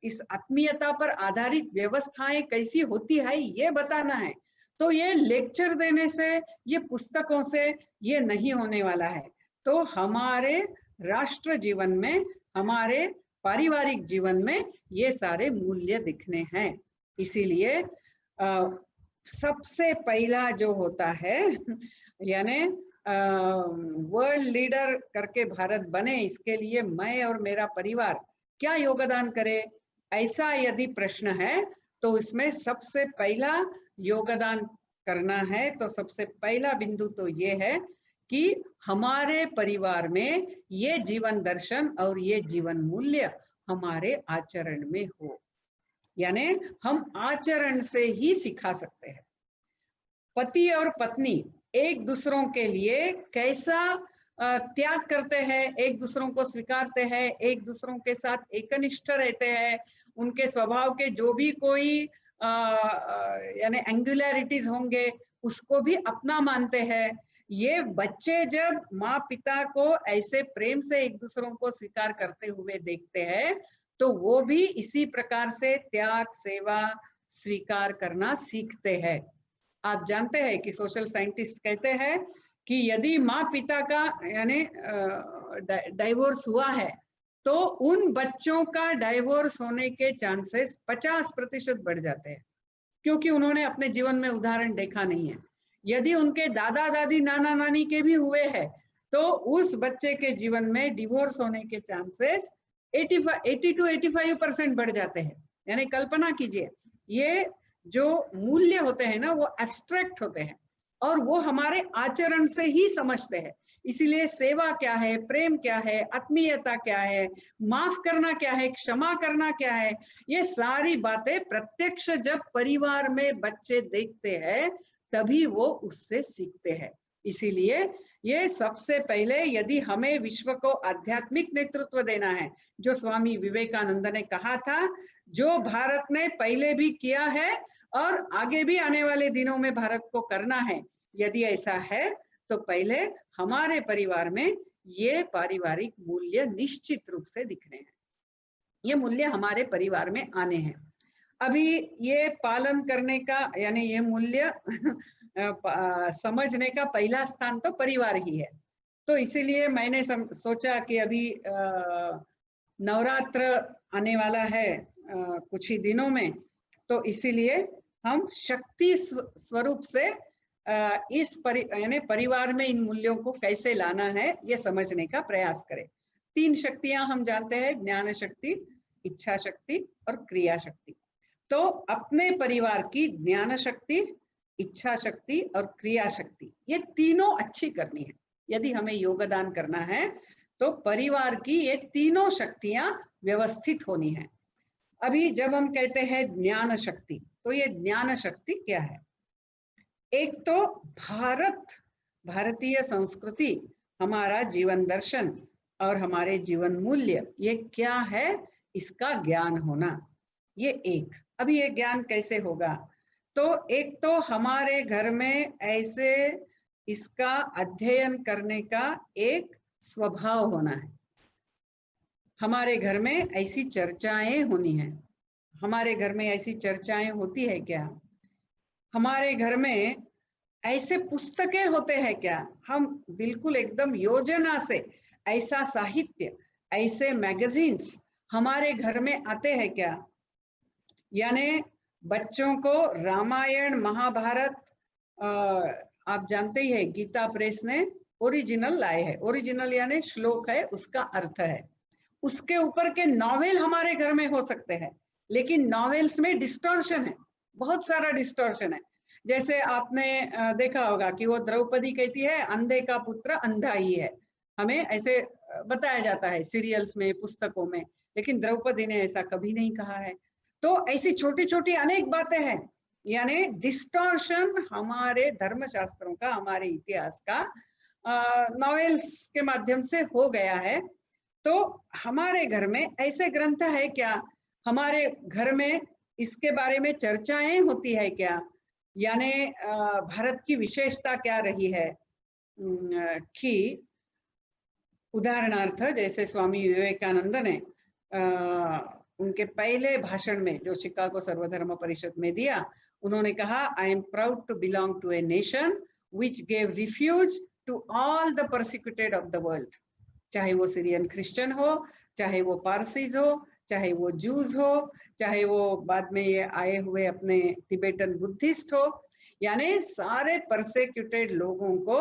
इस आत्मीयता पर आधारित व्यवस्थाएं कैसी होती है ये बताना है। तो ये लेक्चर देने से, ये पुस्तकों से ये नहीं होने वाला है। तो हमारे राष्ट्र जीवन में, हमारे पारिवारिक जीवन में ये सारे मूल्य दिखने हैं। इसीलिए सबसे पहला जो होता है, यानी वर्ल्ड लीडर करके भारत बने, इसके लिए मैं और मेरा परिवार क्या योगदान करे, ऐसा यदि प्रश्न है तो इसमें सबसे पहला योगदान करना है तो सबसे पहला बिंदु तो ये है कि हमारे परिवार में ये जीवन दर्शन और ये जीवन मूल्य हमारे आचरण में हो, यानी हम आचरण से ही सिखा सकते हैं। पति और पत्नी एक दूसरों के लिए कैसा त्याग करते हैं, एक दूसरों को स्वीकारते हैं, एक दूसरों के साथ एकनिष्ठ रहते हैं, उनके स्वभाव के जो भी कोई यानी एंगुलरिटीज होंगे उसको भी अपना मानते हैं। ये बच्चे जब माँ पिता को ऐसे प्रेम से एक दूसरों को स्वीकार करते हुए देखते हैं तो वो भी इसी प्रकार से त्याग, सेवा, स्वीकार करना सीखते हैं। आप जानते हैं कि सोशल साइंटिस्ट कहते हैं कि यदि माँ पिता का यानी डाइवोर्स हुआ है तो उन बच्चों का डाइवोर्स होने के चांसेस 50% बढ़ जाते हैं, क्योंकि उन्होंने अपने जीवन में उदाहरण देखा नहीं है। यदि उनके दादा दादी, नाना नानी के भी हुए हैं तो उस बच्चे के जीवन में डिवोर्स होने के चांसेस 80 to 85% बढ़ जाते हैं। यानी कल्पना कीजिए, ये जो मूल्य होते हैं ना वो एब्स्ट्रैक्ट होते हैं और वो हमारे आचरण से ही समझते हैं। इसीलिए सेवा क्या है, प्रेम क्या है, आत्मीयता क्या है, माफ करना क्या है, क्षमा करना क्या है, ये सारी बातें प्रत्यक्ष जब परिवार में बच्चे देखते हैं तभी वो उससे सीखते हैं। इसीलिए ये सबसे पहले, यदि हमें विश्व को आध्यात्मिक नेतृत्व देना है, जो स्वामी विवेकानंद ने कहा था, जो भारत ने पहले भी किया है और आगे भी आने वाले दिनों में भारत को करना है, यदि ऐसा है तो पहले हमारे परिवार में ये पारिवारिक मूल्य निश्चित रूप से दिखने हैं, ये मूल्य हमारे परिवार में आने हैं। अभी ये पालन करने का यानी ये मूल्य समझने का पहला स्थान तो परिवार ही है। तो इसीलिए मैंने सोचा कि अभी नवरात्र आने वाला है कुछ ही दिनों में, तो इसीलिए हम शक्ति स्वरूप से इस यानी परिवार में इन मूल्यों को कैसे लाना है ये समझने का प्रयास करें। 3 शक्तियां हम जानते हैं, ज्ञान शक्ति, इच्छा शक्ति और क्रिया शक्ति। तो अपने परिवार की ज्ञान शक्ति, इच्छा शक्ति और क्रिया शक्ति, ये तीनों अच्छी करनी है। यदि हमें योगदान करना है तो परिवार की ये तीनों शक्तियां व्यवस्थित होनी है। अभी जब हम कहते हैं ज्ञान शक्ति, तो ये ज्ञान शक्ति क्या है? एक तो भारतीय संस्कृति, हमारा जीवन दर्शन और हमारे जीवन मूल्य, ये क्या है इसका ज्ञान होना, ये एक। अभी ये ज्ञान कैसे होगा? तो एक तो हमारे घर में ऐसे इसका अध्ययन करने का एक स्वभाव होना है, हमारे घर में ऐसी चर्चाएं होनी है। हमारे घर में ऐसी चर्चाएं होती है क्या? हमारे घर में ऐसे पुस्तकें होते हैं क्या? हम बिल्कुल एकदम योजना से ऐसा साहित्य, ऐसे मैगजीन्स हमारे घर में आते हैं क्या? यानी बच्चों को रामायण, महाभारत, आप जानते ही है गीता प्रेस ने ओरिजिनल लाए हैं। ओरिजिनल यानी श्लोक है, उसका अर्थ है। उसके ऊपर के नॉवेल हमारे घर में हो सकते हैं, लेकिन नॉवेल्स में डिस्टॉर्शन है, बहुत सारा डिस्टॉर्शन है। जैसे आपने देखा होगा कि वो द्रौपदी कहती है अंधे का पुत्र अंधा ही है, हमें ऐसे बताया जाता है सीरियल्स में, पुस्तकों में, लेकिन द्रौपदी ने ऐसा कभी नहीं कहा है। तो ऐसी छोटी छोटी अनेक बातें हैं, यानी डिस्टॉर्शन हमारे धर्मशास्त्रों का, हमारे इतिहास का नॉवेल्स के माध्यम से हो गया है। तो हमारे घर में ऐसे ग्रंथ है क्या? हमारे घर में इसके बारे में चर्चाएं होती है क्या? यानी भारत की विशेषता क्या रही है कि उदाहरणार्थ जैसे स्वामी विवेकानंद ने उनके पहले भाषण में जो शिकागो सर्वधर्म परिषद में दिया, उन्होंने कहा, I am proud to belong to a nation which gave refuge to all the persecuted of the world. चाहे वो सीरियन क्रिश्चियन हो, चाहे वो पारसीज हो, चाहे वो जूस हो, चाहे वो बाद में ये आए हुए अपने तिबेटन बुद्धिस्ट हो, यानी सारे परसिक्यूटेड लोगों को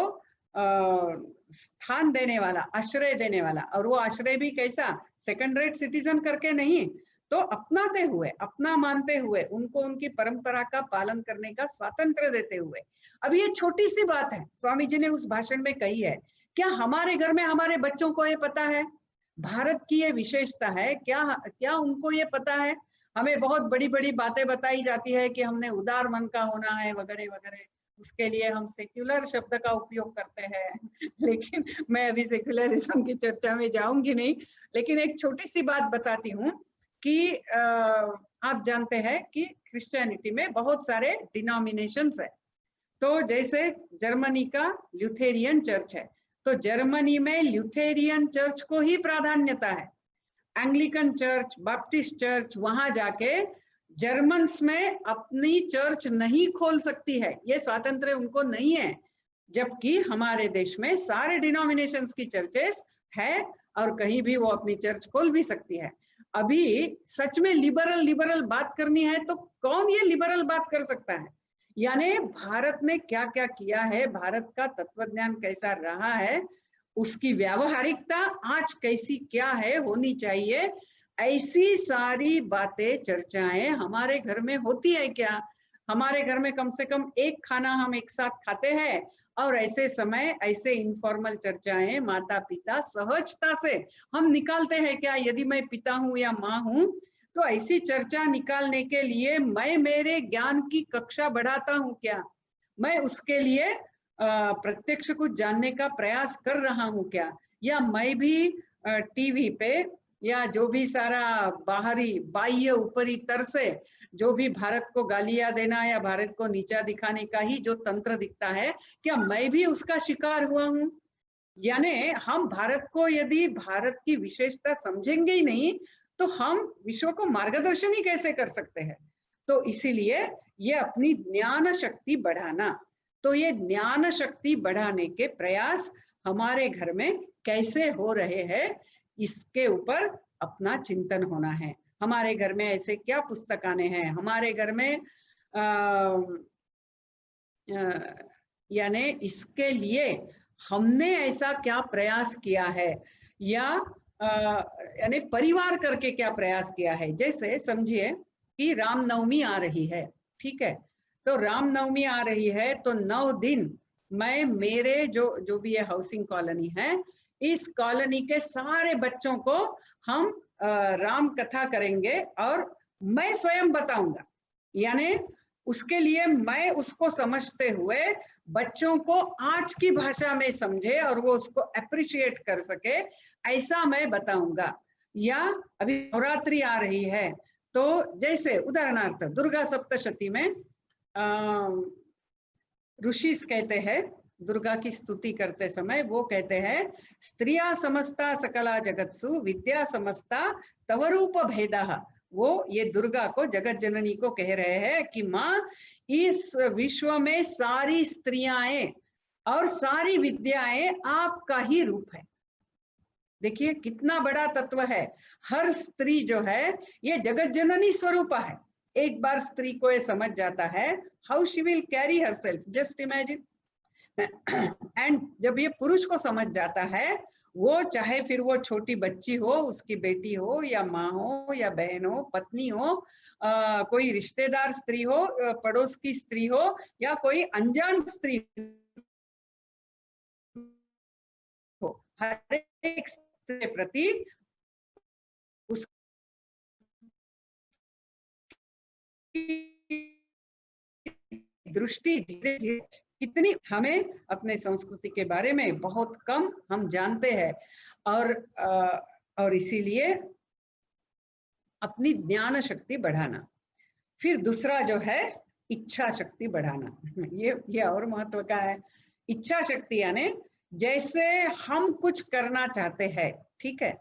स्थान देने वाला, आश्रय देने वाला। और वो आश्रय भी कैसा, सेकंड रेट सिटीजन करके नहीं, तो अपनाते हुए, अपना मानते हुए, उनको उनकी परंपरा का पालन करने का स्वातंत्र देते हुए। अब ये छोटी सी बात है, स्वामी जी ने उस भाषण में कही है। क्या हमारे घर में हमारे बच्चों को ये पता है? भारत की ये विशेषता है, क्या उनको ये पता है? हमें बहुत बड़ी बड़ी बातें बताई जाती है कि हमने उदार मन का होना है वगैरह वगैरह, उसके लिए हम सेक्युलर शब्द का उपयोग करते हैं। लेकिन मैं अभी सेक्युलरिज्म की चर्चा में जाऊंगी नहीं, लेकिन एक छोटी सी बात बताती हूँ कि आप जानते हैं कि क्रिश्चियनिटी में बहुत सारे डिनोमिनेशंस है। तो जैसे जर्मनी का ल्यूथेरियन चर्च है, तो जर्मनी में ल्यूथेरियन चर्च को ही प्राधान्यता है। एंग्लिकन चर्च, बैप्टिस्ट चर्च, वहां जाके जर्मन्स में अपनी चर्च नहीं खोल सकती है, ये स्वातंत्र उनको नहीं है। जबकि हमारे देश में सारे डिनोमिनेशंस की चर्चेस है और कहीं भी वो अपनी चर्च खोल भी सकती है। अभी सच में लिबरल बात करनी है तो कौन ये लिबरल बात कर सकता है? यानी भारत ने क्या क्या किया है, भारत का तत्वज्ञान कैसा रहा है, उसकी व्यावहारिकता आज कैसी क्या है, होनी चाहिए, ऐसी सारी बातें, चर्चाएं हमारे घर में होती है क्या? हमारे घर में कम से कम एक खाना हम एक साथ खाते हैं, और ऐसे समय ऐसे इनफॉर्मल चर्चाएं माता पिता सहजता से हम निकालते हैं क्या? यदि मैं पिता हूं या माँ हूं, तो ऐसी चर्चा निकालने के लिए मैं मेरे ज्ञान की कक्षा बढ़ाता हूं क्या? मैं उसके लिए प्रत्यक्ष कुछ जानने का प्रयास कर रहा हूं क्या? या मैं भी टीवी पे या जो भी सारा बाहरी बाह्य ऊपरी तर से जो भी भारत को गालियां देना या भारत को नीचा दिखाने का ही जो तंत्र दिखता है, क्या मैं भी उसका शिकार हुआ हूं? यानी हम भारत को, यदि भारत की विशेषता समझेंगे ही नहीं, तो हम विश्व को मार्गदर्शन ही कैसे कर सकते हैं? तो इसीलिए ये अपनी ज्ञान शक्ति बढ़ाना, तो ये ज्ञान शक्ति बढ़ाने के प्रयास हमारे घर में कैसे हो रहे हैं, इसके ऊपर अपना चिंतन होना है। हमारे घर में ऐसे क्या पुस्तकाने हैं, हमारे घर में यानी इसके लिए हमने ऐसा क्या प्रयास किया है, या यानी परिवार करके क्या प्रयास किया है। जैसे समझिए कि रामनवमी आ रही है, ठीक है, तो रामनवमी आ रही है तो 9 दिन मैं मेरे जो भी ये हाउसिंग कॉलोनी है, इस कॉलोनी के सारे बच्चों को हम राम कथा करेंगे और मैं स्वयं बताऊंगा। यानी उसके लिए मैं उसको समझते हुए बच्चों को आज की भाषा में समझे और वो उसको अप्रिशिएट कर सके, ऐसा मैं बताऊंगा। या अभी नवरात्रि आ रही है, तो जैसे उदाहरणार्थ दुर्गा सप्तशती में ऋषि कहते हैं, दुर्गा की स्तुति करते समय वो कहते हैं, स्त्रिया समस्ता सकला जगत्सु विद्या समस्ता तव रूप भेदा। वो ये दुर्गा को, जगत जननी को कह रहे हैं कि माँ, इस विश्व में सारी स्त्रियां और सारी विद्याएं आपका ही रूप है। देखिए कितना बड़ा तत्व है। हर स्त्री जो है ये जगत जननी स्वरूप है। एक बार स्त्री को ये समझ जाता है, how she will carry herself, just imagine. And जब ये पुरुष को समझ जाता है, वो चाहे फिर वो छोटी बच्ची हो, उसकी बेटी हो या माँ हो या बहन हो, पत्नी हो, कोई रिश्तेदार स्त्री हो, पड़ोस की स्त्री हो या कोई अनजान स्त्री हो, हर एक के प्रति उस दृष्टि धीरे धीरे, कितनी हमें अपने संस्कृति के बारे में बहुत कम हम जानते हैं, और इसीलिए अपनी ज्ञान शक्ति बढ़ाना। फिर दूसरा जो है इच्छा शक्ति बढ़ाना, ये और महत्व का है। इच्छा शक्ति यानी जैसे हम कुछ करना चाहते हैं, ठीक है,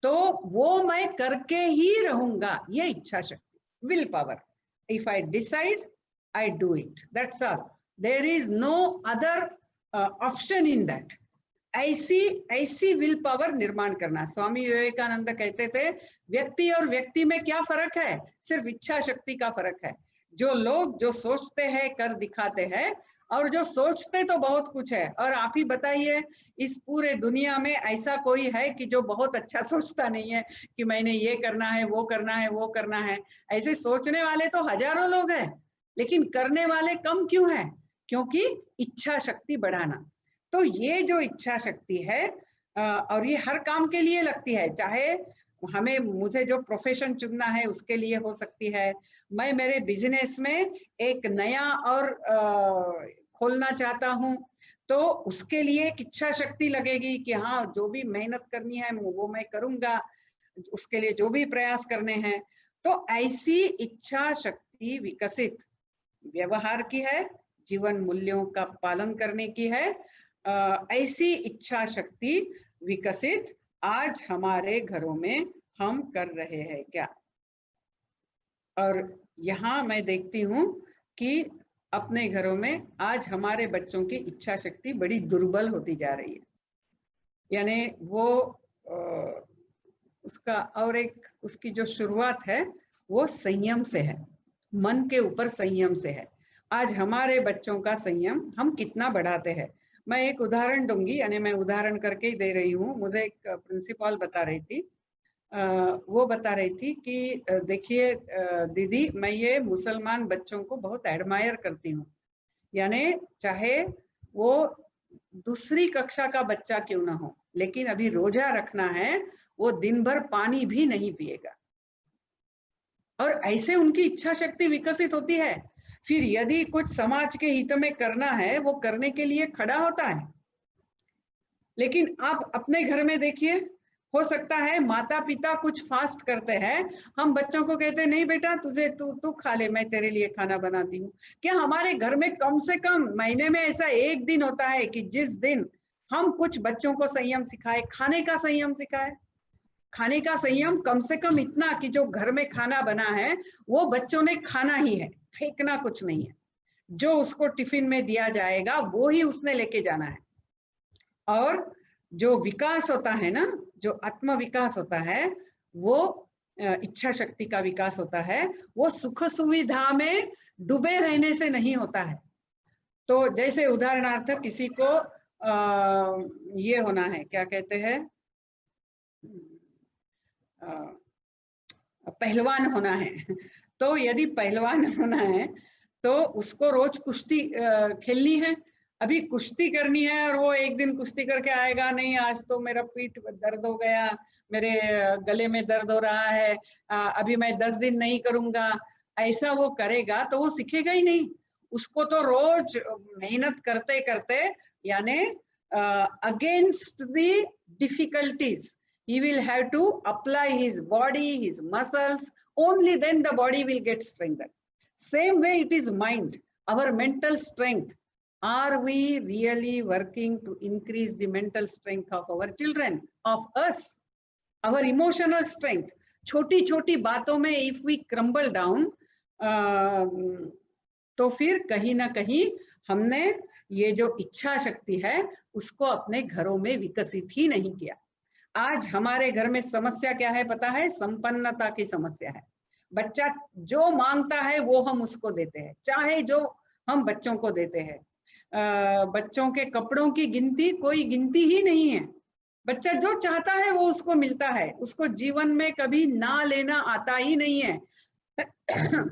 तो वो मैं करके ही रहूंगा, ये इच्छा शक्ति, will power. If I decide I do it, that's all, there is no other option in that. ऐसी विल पावर निर्माण करना। स्वामी विवेकानंद कहते थे व्यक्ति और व्यक्ति में क्या फर्क है, सिर्फ इच्छा शक्ति का फर्क है। जो लोग जो सोचते हैं कर दिखाते हैं, और जो सोचते तो बहुत कुछ है। और आप ही बताइए इस पूरे दुनिया में ऐसा कोई है कि जो बहुत अच्छा सोचता नहीं है कि मैंने ये करना है, वो करना है, वो करना है। ऐसे सोचने वाले तो हजारों लोग हैं, लेकिन करने वाले कम क्यों है? क्योंकि इच्छा शक्ति बढ़ाना। तो ये जो इच्छा शक्ति है और ये हर काम के लिए लगती है, चाहे मुझे जो प्रोफेशन चुनना है उसके लिए हो सकती है, मैं मेरे बिजनेस में एक नया और खोलना चाहता हूँ तो उसके लिए एक इच्छा शक्ति लगेगी कि हाँ जो भी मेहनत करनी है वो मैं करूंगा, उसके लिए जो भी प्रयास करने हैं। तो ऐसी इच्छा शक्ति विकसित व्यवहार की है, जीवन मूल्यों का पालन करने की है। ऐसी इच्छा शक्ति विकसित आज हमारे घरों में हम कर रहे हैं क्या? और यहाँ मैं देखती हूँ कि अपने घरों में आज हमारे बच्चों की इच्छा शक्ति बड़ी दुर्बल होती जा रही है। यानी वो उसका और एक उसकी जो शुरुआत है वो संयम से है, मन के ऊपर संयम से है। आज हमारे बच्चों का संयम हम कितना बढ़ाते हैं। मैं एक उदाहरण दूंगी, यानी मैं उदाहरण करके ही दे रही हूँ। मुझे एक प्रिंसिपल बता रही थी, वो बता रही थी कि देखिए दीदी, मैं ये मुसलमान बच्चों को बहुत एडमायर करती हूँ, यानी चाहे वो दूसरी कक्षा का बच्चा क्यों ना हो, लेकिन अभी रोजा रखना है, वो दिन भर पानी भी नहीं पिएगा। और ऐसे उनकी इच्छा शक्ति विकसित होती है। फिर यदि कुछ समाज के हित में करना है वो करने के लिए खड़ा होता है। लेकिन आप अपने घर में देखिए, हो सकता है माता पिता कुछ फास्ट करते हैं, हम बच्चों को कहते हैं नहीं बेटा तू खा ले, मैं तेरे लिए खाना बनाती हूँ। क्या हमारे घर में कम से कम महीने में ऐसा एक दिन होता है कि जिस दिन हम कुछ बच्चों को संयम सिखाए, खाने का संयम सिखाए? खाने का संयम कम से कम इतना कि जो घर में खाना बना है वो बच्चों ने खाना ही है, फेंकना कुछ नहीं है। जो उसको टिफिन में दिया जाएगा वो ही उसने लेके जाना है। और जो विकास होता है ना, जो आत्म विकास होता है, वो इच्छा शक्ति का विकास होता है, वो सुख सुविधा में डूबे रहने से नहीं होता है। तो जैसे उदाहरणार्थ किसी को ये होना है, क्या कहते हैं, पहलवान होना है। तो यदि पहलवान होना है तो उसको रोज कुश्ती खेलनी है। अभी कुश्ती करनी है और वो एक दिन कुश्ती करके आएगा, नहीं आज तो मेरा पीठ दर्द हो गया, मेरे गले में दर्द हो रहा है, अभी मैं 10 दिन नहीं करूंगा, ऐसा वो करेगा तो वो सीखेगा ही नहीं। उसको तो रोज मेहनत करते करते, यानी against the difficulties, he will have to apply his body, his muscles, only then the body will get strengthened. Same way it is mind, our mental strength. Are we really working to increase the mental strength of our children, of us, our emotional strength? छोटी छोटी बातों में if we crumble down, तो फिर कहीं ना कहीं हमने ये जो इच्छा शक्ति है उसको अपने घरों में विकसित ही नहीं किया। आज हमारे घर में समस्या क्या है पता है? संपन्नता की समस्या है। बच्चा जो मांगता है वो हम उसको देते हैं, चाहे जो हम बच्चों को देते हैं। बच्चों के कपड़ों की गिनती कोई गिनती ही नहीं है। बच्चा जो चाहता है वो उसको मिलता है, उसको जीवन में कभी ना लेना आता ही नहीं है।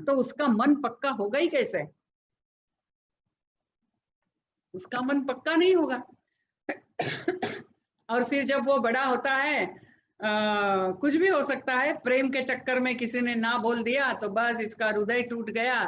तो उसका मन पक्का होगा ही कैसे? उसका मन पक्का नहीं होगा। और फिर जब वो बड़ा होता है, कुछ भी हो सकता है, प्रेम के चक्कर में किसी ने ना बोल दिया तो बस इसका हृदय टूट गया,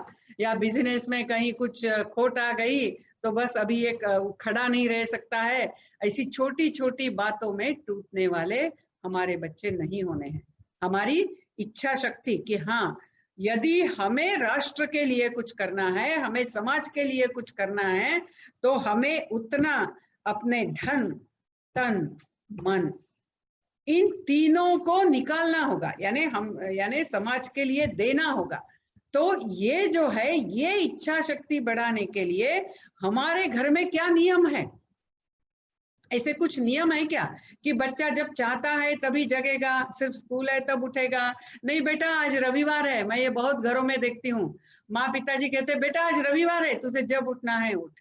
या बिजनेस में कहीं कुछ खोट आ गई तो बस अभी ये खड़ा नहीं रह सकता है। ऐसी छोटी छोटी बातों में टूटने वाले हमारे बच्चे नहीं होने हैं। हमारी इच्छा शक्ति कि हाँ यदि हमें राष्ट्र के लिए कुछ करना है, हमें समाज के लिए कुछ करना है, तो हमें उतना अपने धन तन मन इन तीनों को निकालना होगा, यानी समाज के लिए देना होगा। तो ये जो है, ये इच्छा शक्ति बढ़ाने के लिए हमारे घर में क्या नियम है? ऐसे कुछ नियम है क्या कि बच्चा जब चाहता है तभी जगेगा, सिर्फ स्कूल है तब उठेगा? नहीं बेटा आज रविवार है। मैं ये बहुत घरों में देखती हूँ, माँ पिताजी कहते हैं बेटा आज रविवार है, तुझे जब उठना है उठ।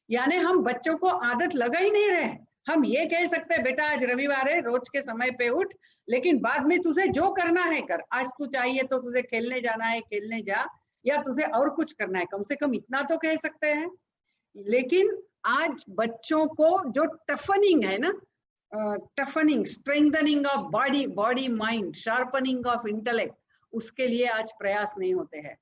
यानी हम बच्चों को आदत लगा ही नहीं रहे। हम ये कह सकते हैं बेटा आज रविवार है, रोज के समय पे उठ, लेकिन बाद में तुझे जो करना है कर। आज तू चाहिए तो तुझे खेलने जाना है, खेलने जा, या तुझे और कुछ करना है, कम से कम इतना तो कह सकते हैं। लेकिन आज बच्चों को जो टफनिंग है ना, toughening, strengthening of body mind, sharpening of intellect, उसके लिए आज प्रयास नहीं होते हैं।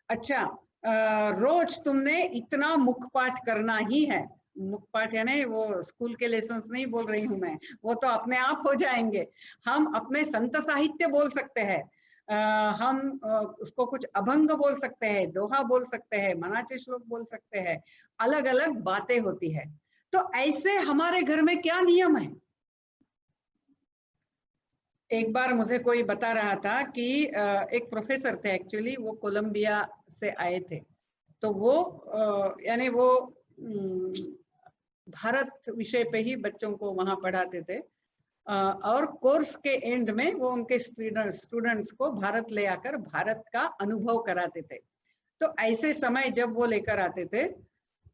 अच्छा, रोज तुमने इतना मुखपाठ करना ही है। मुखपाठ यानी वो स्कूल के लेसन्स नहीं बोल रही हूं मैं, वो तो अपने आप हो जाएंगे। हम अपने संत साहित्य बोल सकते हैं, हम उसको कुछ अभंग बोल सकते हैं, दोहा बोल सकते हैं, मनाचे श्लोक बोल सकते हैं, अलग अलग बातें होती है। तो ऐसे हमारे घर में क्या नियम है? एक बार मुझे कोई बता रहा था कि एक प्रोफेसर थे, एक्चुअली वो कोलंबिया से आए थे। तो वो यानी वो भारत विषय पे ही बच्चों को वहां पढ़ाते थे, और कोर्स के एंड में वो उनके स्टूडेंट्स को भारत ले आकर भारत का अनुभव कराते थे। तो ऐसे समय जब वो लेकर आते थे,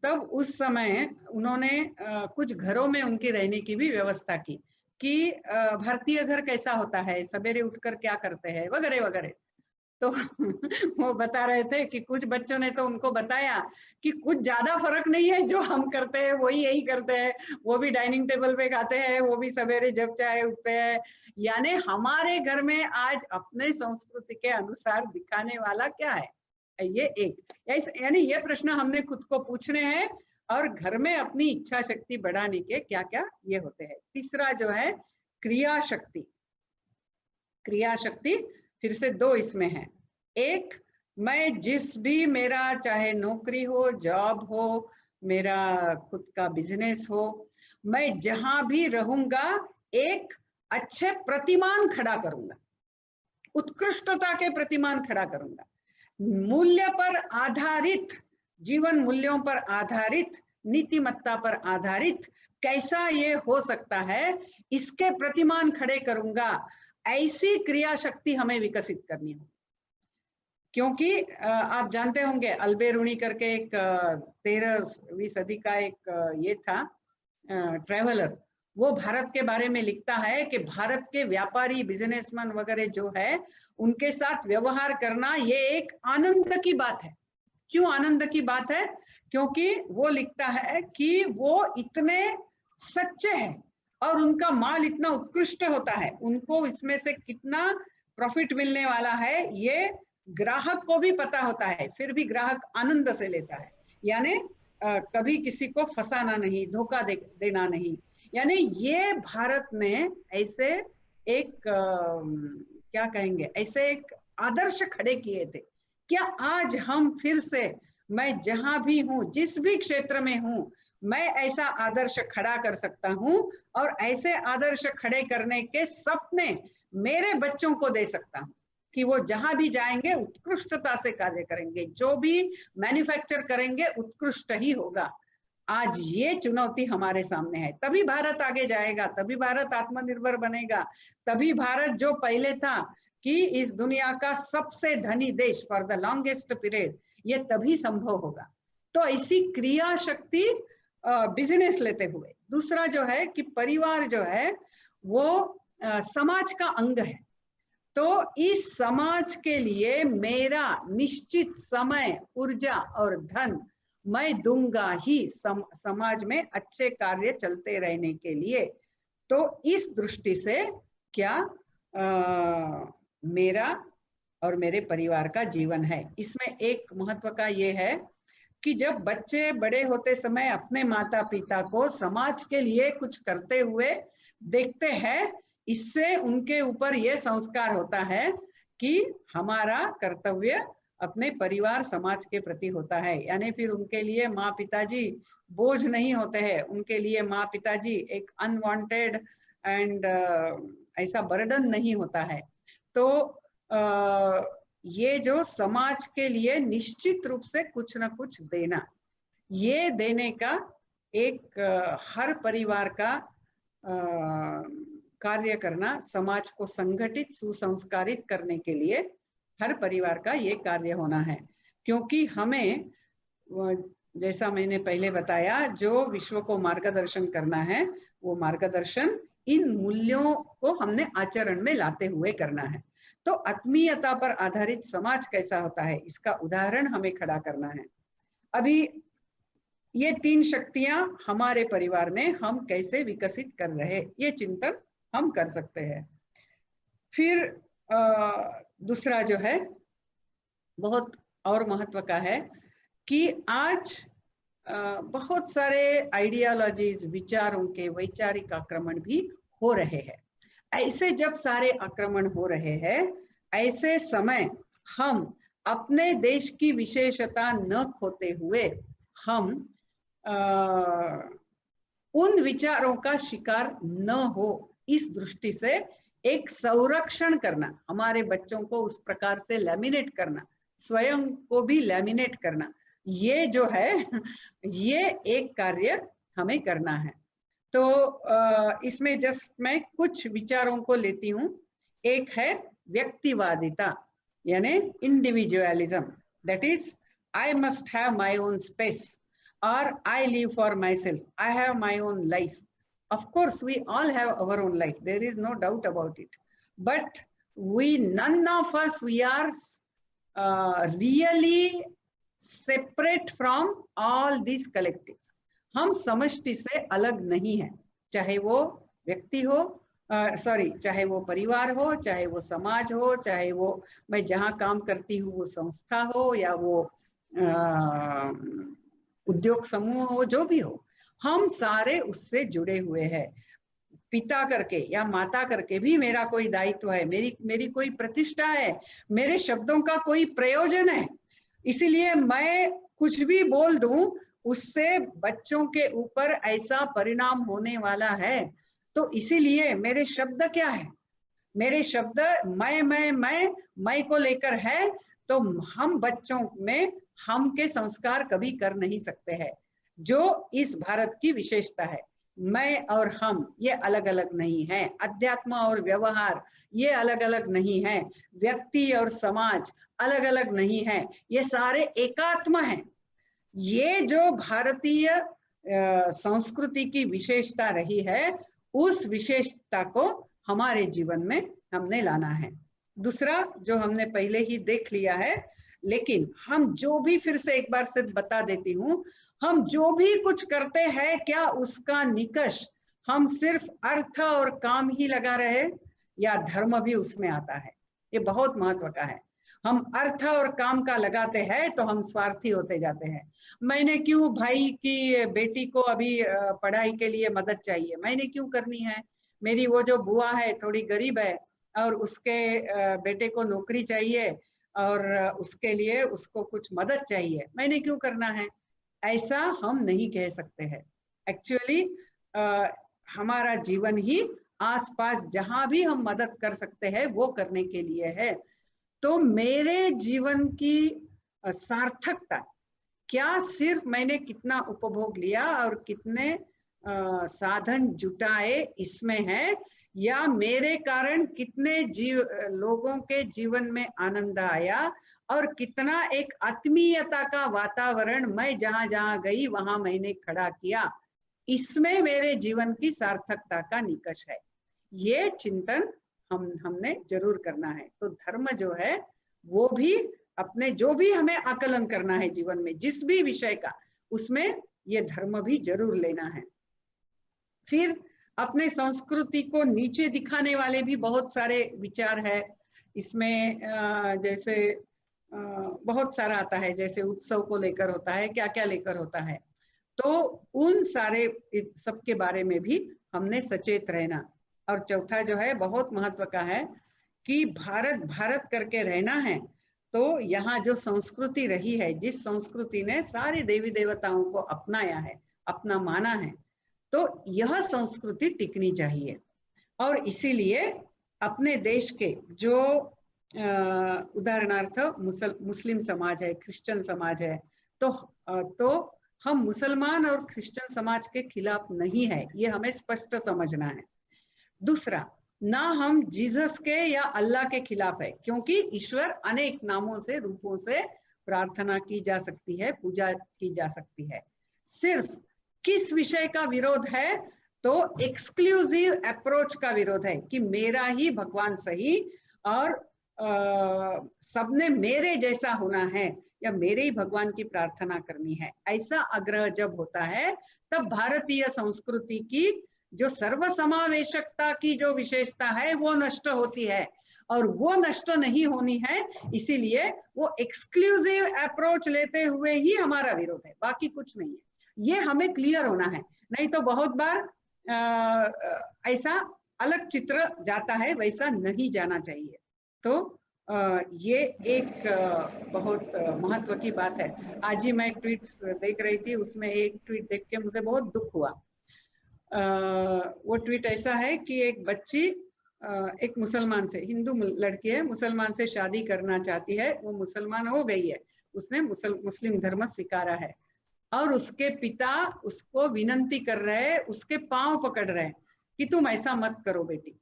तब उस समय उन्होंने कुछ घरों में उनकी रहने की भी व्यवस्था की कि भारतीय घर कैसा होता है, सवेरे उठकर क्या करते हैं, वगैरह वगैरह। तो वो बता रहे थे कि कुछ बच्चों ने तो उनको बताया कि कुछ ज्यादा फर्क नहीं है, जो हम करते हैं वही यही करते हैं, वो भी डाइनिंग टेबल पे खाते हैं, वो भी सवेरे जब चाहे उठते हैं। यानी हमारे घर में आज अपने संस्कृति के अनुसार दिखाने वाला क्या है? ये एक, यानी ये प्रश्न हमने खुद को पूछने हैं, और घर में अपनी इच्छा शक्ति बढ़ाने के क्या क्या ये होते हैं। तीसरा जो है क्रिया शक्ति। क्रिया शक्ति फिर से दो इसमें है। एक, मैं जिस भी, मेरा चाहे नौकरी हो, जॉब हो, मेरा खुद का बिजनेस हो, मैं जहां भी रहूंगा एक अच्छे प्रतिमान खड़ा करूंगा, उत्कृष्टता के प्रतिमान खड़ा करूंगा, मूल्य पर आधारित, जीवन मूल्यों पर आधारित, नीतिमत्ता पर आधारित कैसा ये हो सकता है, इसके प्रतिमान खड़े करूंगा। ऐसी क्रिया शक्ति हमें विकसित करनी हो। क्योंकि आप जानते होंगे अल्बेरुनी करके एक 13वीं सदी का एक ये था ट्रेवलर, वो भारत के बारे में लिखता है कि भारत के व्यापारी, बिजनेसमैन वगैरह जो है, उनके साथ व्यवहार करना ये एक आनंद की बात है। क्यों आनंद की बात है? क्योंकि वो लिखता है कि वो इतने सच्चे हैं और उनका माल इतना उत्कृष्ट होता है, उनको इसमें से कितना प्रॉफिट मिलने वाला है ये ग्राहक को भी पता होता है, फिर भी ग्राहक आनंद से लेता है। यानी कभी किसी को फंसाना नहीं, धोखा देना नहीं। यानी ये भारत ने ऐसे एक क्या कहेंगे, ऐसे एक आदर्श खड़े किए थे। क्या आज हम फिर से, मैं जहां भी हूं, जिस भी क्षेत्र में हूं, मैं ऐसा आदर्श खड़ा कर सकता हूं और ऐसे आदर्श खड़े करने के सपने मेरे बच्चों को दे सकता हूं कि वो जहां भी जाएंगे उत्कृष्टता से कार्य करेंगे, जो भी मैन्युफैक्चर करेंगे उत्कृष्ट ही होगा। आज ये चुनौती हमारे सामने है, तभी भारत आगे जाएगा, तभी भारत आत्मनिर्भर बनेगा, तभी भारत जो पहले था कि इस दुनिया का सबसे धनी देश फॉर द लॉन्गेस्ट पीरियड, ये तभी संभव होगा। तो ऐसी क्रिया शक्ति बिजनेस लेते हुए। दूसरा जो है कि परिवार जो है वो समाज का अंग है। तो इस समाज के लिए मेरा निश्चित समय, ऊर्जा और धन मैं दूंगा ही समाज में अच्छे कार्य चलते रहने के लिए। तो इस दृष्टि से क्या मेरा और मेरे परिवार का जीवन है। इसमें एक महत्व का ये है कि जब बच्चे बड़े होते समय अपने माता पिता को समाज के लिए कुछ करते हुए देखते हैं, इससे उनके ऊपर यह संस्कार होता है कि हमारा कर्तव्य अपने परिवार समाज के प्रति होता है। यानी फिर उनके लिए माँ पिताजी बोझ नहीं होते हैं, उनके लिए माँ पिताजी एक अनवांटेड एंड ऐसा बर्डन नहीं होता है। तो ये जो समाज के लिए निश्चित रूप से कुछ ना कुछ देना, ये देने का एक हर परिवार का कार्य करना, समाज को संगठित सुसंस्कारित करने के लिए हर परिवार का ये कार्य होना है। क्योंकि हमें, जैसा मैंने पहले बताया, जो विश्व को मार्गदर्शन करना है, वो मार्गदर्शन इन मूल्यों को हमने आचरण में लाते हुए करना है। तो आत्मीयता पर आधारित समाज कैसा होता है, इसका उदाहरण हमें खड़ा करना है। अभी ये 3 शक्तियां हमारे परिवार में हम कैसे विकसित कर रहे, ये चिंतन हम कर सकते हैं। फिर दूसरा जो है बहुत और महत्व का है कि आज बहुत सारे आइडियोलॉजीज, विचारों के वैचारिक आक्रमण भी हो रहे हैं। ऐसे जब सारे आक्रमण हो रहे हैं, ऐसे समय हम अपने देश की विशेषता न खोते हुए हम उन विचारों का शिकार न हो, इस दृष्टि से एक संरक्षण करना, हमारे बच्चों को उस प्रकार से लैमिनेट करना, स्वयं को भी लैमिनेट करना, ये जो है ये एक कार्य हमें करना है। तो इसमें जस्ट मैं कुछ विचारों को लेती हूँ। एक है व्यक्तिवादिता, यानी individualism, that is I must have my own space, or I live for myself, I have my own life. Of course we all have our own life, there is no doubt about it, but none of us, we are really separate from all these collectives. हम समष्टि से अलग नहीं है, चाहे वो व्यक्ति हो, चाहे वो परिवार हो, चाहे वो समाज हो, चाहे वो मैं जहाँ काम करती हूँ वो संस्था हो, या वो उद्योग समूह हो, जो भी हो, हम सारे उससे जुड़े हुए हैं। पिता करके या माता करके भी मेरा कोई दायित्व है, मेरी कोई प्रतिष्ठा है, मेरे शब्दों का कोई प्रयोजन है। इसीलिए मैं कुछ भी बोल दूं, उससे बच्चों के ऊपर ऐसा परिणाम होने वाला है। तो इसीलिए मेरे शब्द क्या है, मेरे शब्द मैं को लेकर है, तो हम बच्चों में हम के संस्कार कभी कर नहीं सकते हैं। जो इस भारत की विशेषता है, मैं और हम ये अलग अलग नहीं है, अध्यात्म और व्यवहार ये अलग अलग नहीं है, व्यक्ति और समाज अलग अलग नहीं है, ये सारे एकात्म हैं। ये जो भारतीय संस्कृति की विशेषता रही है, उस विशेषता को हमारे जीवन में हमने लाना है। दूसरा जो हमने पहले ही देख लिया है, लेकिन हम जो भी, फिर से एक बार से बता देती हूँ, हम जो भी कुछ करते हैं, क्या उसका निकष हम सिर्फ अर्थ और काम ही लगा रहे, या धर्म भी उसमें आता है? ये बहुत महत्व का है। हम अर्थ और काम का लगाते हैं तो हम स्वार्थी होते जाते हैं। मैंने क्यों भाई की बेटी को अभी पढ़ाई के लिए मदद चाहिए, मैंने क्यों करनी है? मेरी वो जो बुआ है थोड़ी गरीब है और उसके बेटे को नौकरी चाहिए और उसके लिए उसको कुछ मदद चाहिए, मैंने क्यों करना है? ऐसा हम नहीं कह सकते हैं। एक्चुअली हमारा जीवन ही आसपास जहां भी हम मदद कर सकते हैं वो करने के लिए है। तो मेरे जीवन की सार्थकता क्या सिर्फ मैंने कितना उपभोग लिया और कितने साधन जुटाए इसमें है, या मेरे कारण कितने लोगों के जीवन में आनंद आया और कितना एक आत्मीयता का वातावरण मैं जहां जहां गई वहां मैंने खड़ा किया, इसमें मेरे जीवन की सार्थकता का निकष है। ये चिंतन हमने जरूर करना है। तो धर्म जो है वो भी अपने जो भी हमें आकलन करना है जीवन में, जिस भी विषय का, उसमें ये धर्म भी जरूर लेना है। फिर अपने संस्कृति को नीचे दिखाने वाले भी बहुत सारे विचार है इसमें। जैसे बहुत सारा आता है, जैसे उत्सव को लेकर होता है, क्या क्या लेकर होता है, तो उन सारे सबके बारे में भी हमने सचेत रहना। और चौथा जो है बहुत महत्व का है कि भारत भारत करके रहना है। तो यहाँ जो संस्कृति रही है, जिस संस्कृति ने सारे देवी देवताओं को अपनाया है, अपना माना है, तो यह संस्कृति टिकनी चाहिए। और इसीलिए अपने देश के जो उदाहरणार्थ मुस्लिम समाज है, क्रिश्चियन समाज है, तो हम मुसलमान और क्रिश्चियन समाज के खिलाफ नहीं है, ये हमें स्पष्ट समझना है। दूसरा, ना हम जीसस के या अल्लाह के खिलाफ है, क्योंकि ईश्वर अनेक नामों से, रूपों से प्रार्थना की जा सकती है, पूजा की जा सकती है। सिर्फ किस विषय का विरोध है? तो एक्सक्लूसिव अप्रोच का विरोध है कि मेरा ही भगवान सही और सबने मेरे जैसा होना है या मेरे ही भगवान की प्रार्थना करनी है। ऐसा आग्रह जब होता है तब भारतीय संस्कृति की जो सर्वसमावेशकता की जो विशेषता है वो नष्ट होती है, और वो नष्ट नहीं होनी है, इसीलिए वो एक्सक्लूसिव अप्रोच लेते हुए ही हमारा विरोध है, बाकी कुछ नहीं है। ये हमें क्लियर होना है, नहीं तो बहुत बार ऐसा अलग चित्र जाता है, वैसा नहीं जाना चाहिए। तो ये एक बहुत महत्व की बात है। आज ही मैं ट्वीट्स देख रही थी, उसमें एक ट्वीट देख के मुझे बहुत दुख हुआ। वो ट्वीट ऐसा है कि एक बच्ची एक मुसलमान से, हिंदू लड़की है, मुसलमान से शादी करना चाहती है, वो मुसलमान हो गई है, उसने मुस्लिम धर्म स्वीकारा है, और उसके पिता उसको विनंती कर रहे हैं, उसके पांव पकड़ रहे हैं कि तुम ऐसा मत करो बेटी,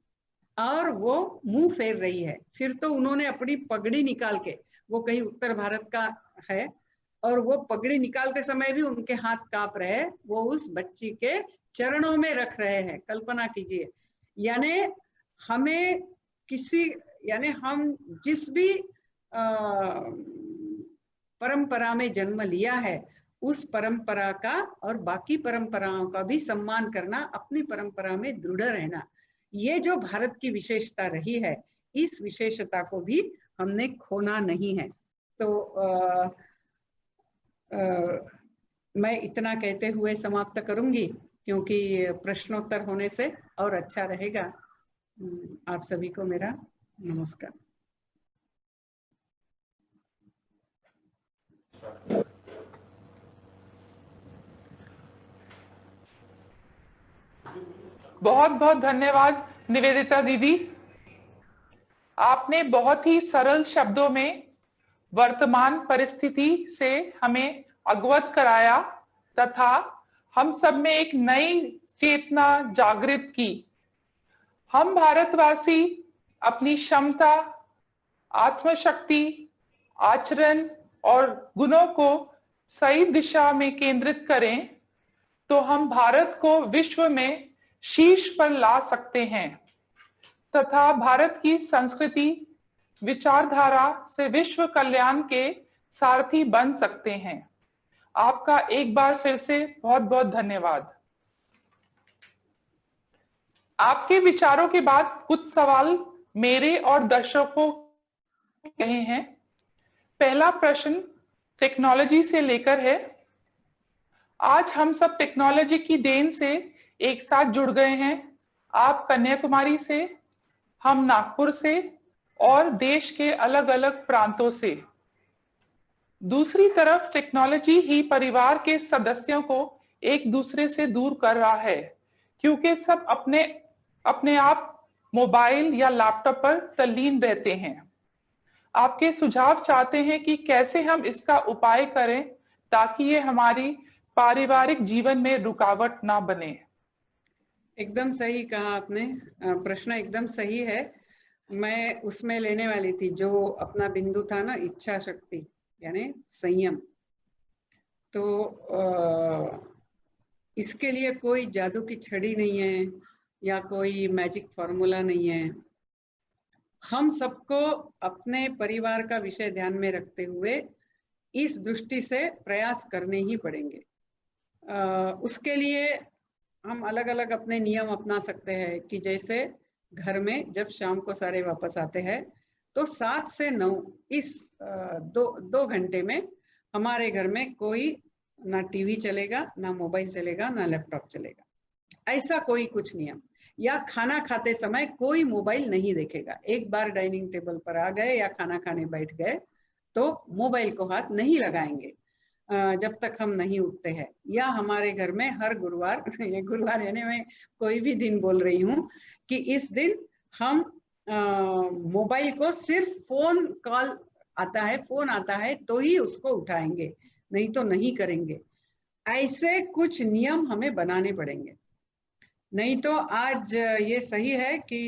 और वो मुंह फेर रही है। फिर तो उन्होंने अपनी पगड़ी निकाल के, वो कहीं उत्तर भारत का है, और वो पगड़ी निकालते समय भी उनके हाथ कांप रहे हैं, वो उस बच्ची के चरणों में रख रहे हैं। कल्पना कीजिए, यानी हमें यानी हम जिस भी परंपरा में जन्म लिया है, उस परंपरा का और बाकी परंपराओं का भी सम्मान करना, अपनी परंपरा में दृढ़ रहना, ये जो भारत की विशेषता रही है, इस विशेषता को भी हमने खोना नहीं है। तो मैं इतना कहते हुए समाप्त करूंगी, क्योंकि प्रश्नोत्तर होने से और अच्छा रहेगा। आप सभी को मेरा नमस्कार। बहुत बहुत धन्यवाद निवेदिता दीदी। आपने बहुत ही सरल शब्दों में वर्तमान परिस्थिति से हमें अवगत कराया तथा हम सब में एक नई चेतना जागृत की। हम भारतवासी अपनी क्षमता, आत्मशक्ति, आचरण और गुणों को सही दिशा में केंद्रित करें तो हम भारत को विश्व में शीर्ष पर ला सकते हैं तथा भारत की संस्कृति, विचारधारा से विश्व कल्याण के सारथी बन सकते हैं। आपका एक बार फिर से बहुत बहुत धन्यवाद। आपके विचारों के बाद कुछ सवाल मेरे और दर्शकों कहे हैं। पहला प्रश्न टेक्नोलॉजी से लेकर है। आज हम सब टेक्नोलॉजी की देन से एक साथ जुड़ गए हैं। आप कन्याकुमारी से, हम नागपुर से और देश के अलग अलग प्रांतों से। दूसरी तरफ टेक्नोलॉजी ही परिवार के सदस्यों को एक दूसरे से दूर कर रहा है, क्योंकि सब अपने आप मोबाइल या लैपटॉप पर तल्लीन रहते हैं। आपके सुझाव चाहते हैं कि कैसे हम इसका उपाय करें ताकि ये हमारी पारिवारिक जीवन में रुकावट ना बने। एकदम सही कहा आपने, प्रश्न एकदम सही है। मैं उसमें लेने वाली थी जो अपना बिंदु था ना, इच्छा शक्ति यानी संयम। तो इसके लिए कोई जादू की छड़ी नहीं है या कोई मैजिक फॉर्मूला नहीं है। हम सबको अपने परिवार का विषय ध्यान में रखते हुए इस दृष्टि से प्रयास करने ही पड़ेंगे। उसके लिए हम अलग अलग अपने नियम अपना सकते हैं कि जैसे घर में जब शाम को सारे वापस आते हैं तो 7 से 9 इस दो घंटे में हमारे घर में कोई ना टीवी चलेगा, ना मोबाइल चलेगा, ना लैपटॉप चलेगा। ऐसा कोई कुछ नियम। या खाना खाते समय कोई मोबाइल नहीं देखेगा। एक बार डाइनिंग टेबल पर आ गए या खाना खाने बैठ गए तो मोबाइल को हाथ नहीं लगाएंगे। जब तक हम नहीं उठते हैं, या हमारे घर में हर गुरुवार ये गुरुवार यानी मैं कोई भी दिन बोल रही हूँ कि इस दिन हम मोबाइल को सिर्फ फोन कॉल आता है, फोन आता है तो ही उसको उठाएंगे, नहीं तो नहीं करेंगे। ऐसे कुछ नियम हमें बनाने पड़ेंगे। नहीं तो आज ये सही है कि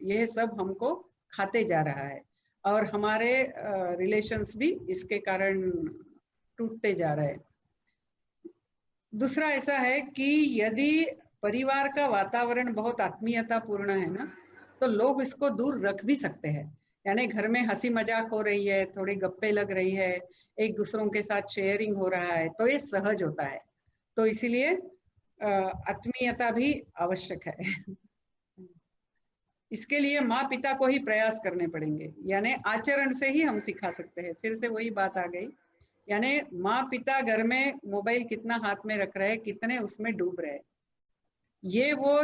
ये सब हमको खाते जा रहा है और हमारे रिलेशंस भी इसके कारण टूटते जा रहे हैं। दूसरा ऐसा है कि यदि परिवार का वातावरण बहुत आत्मीयता पूर्ण है ना, तो लोग इसको दूर रख भी सकते हैं। यानी घर में हंसी मजाक हो रही है, थोड़ी गप्पे लग रही है, एक दूसरों के साथ शेयरिंग हो रहा है, तो ये सहज होता है। तो इसीलिए आत्मीयता भी आवश्यक है। इसके लिए माँ पिता को ही प्रयास करने पड़ेंगे, यानी आचरण से ही हम सिखा सकते हैं। फिर से वही बात आ गई, यानी माँ पिता घर में मोबाइल कितना हाथ में रख रहे हैं, कितने उसमें डूब रहे हैं, ये वो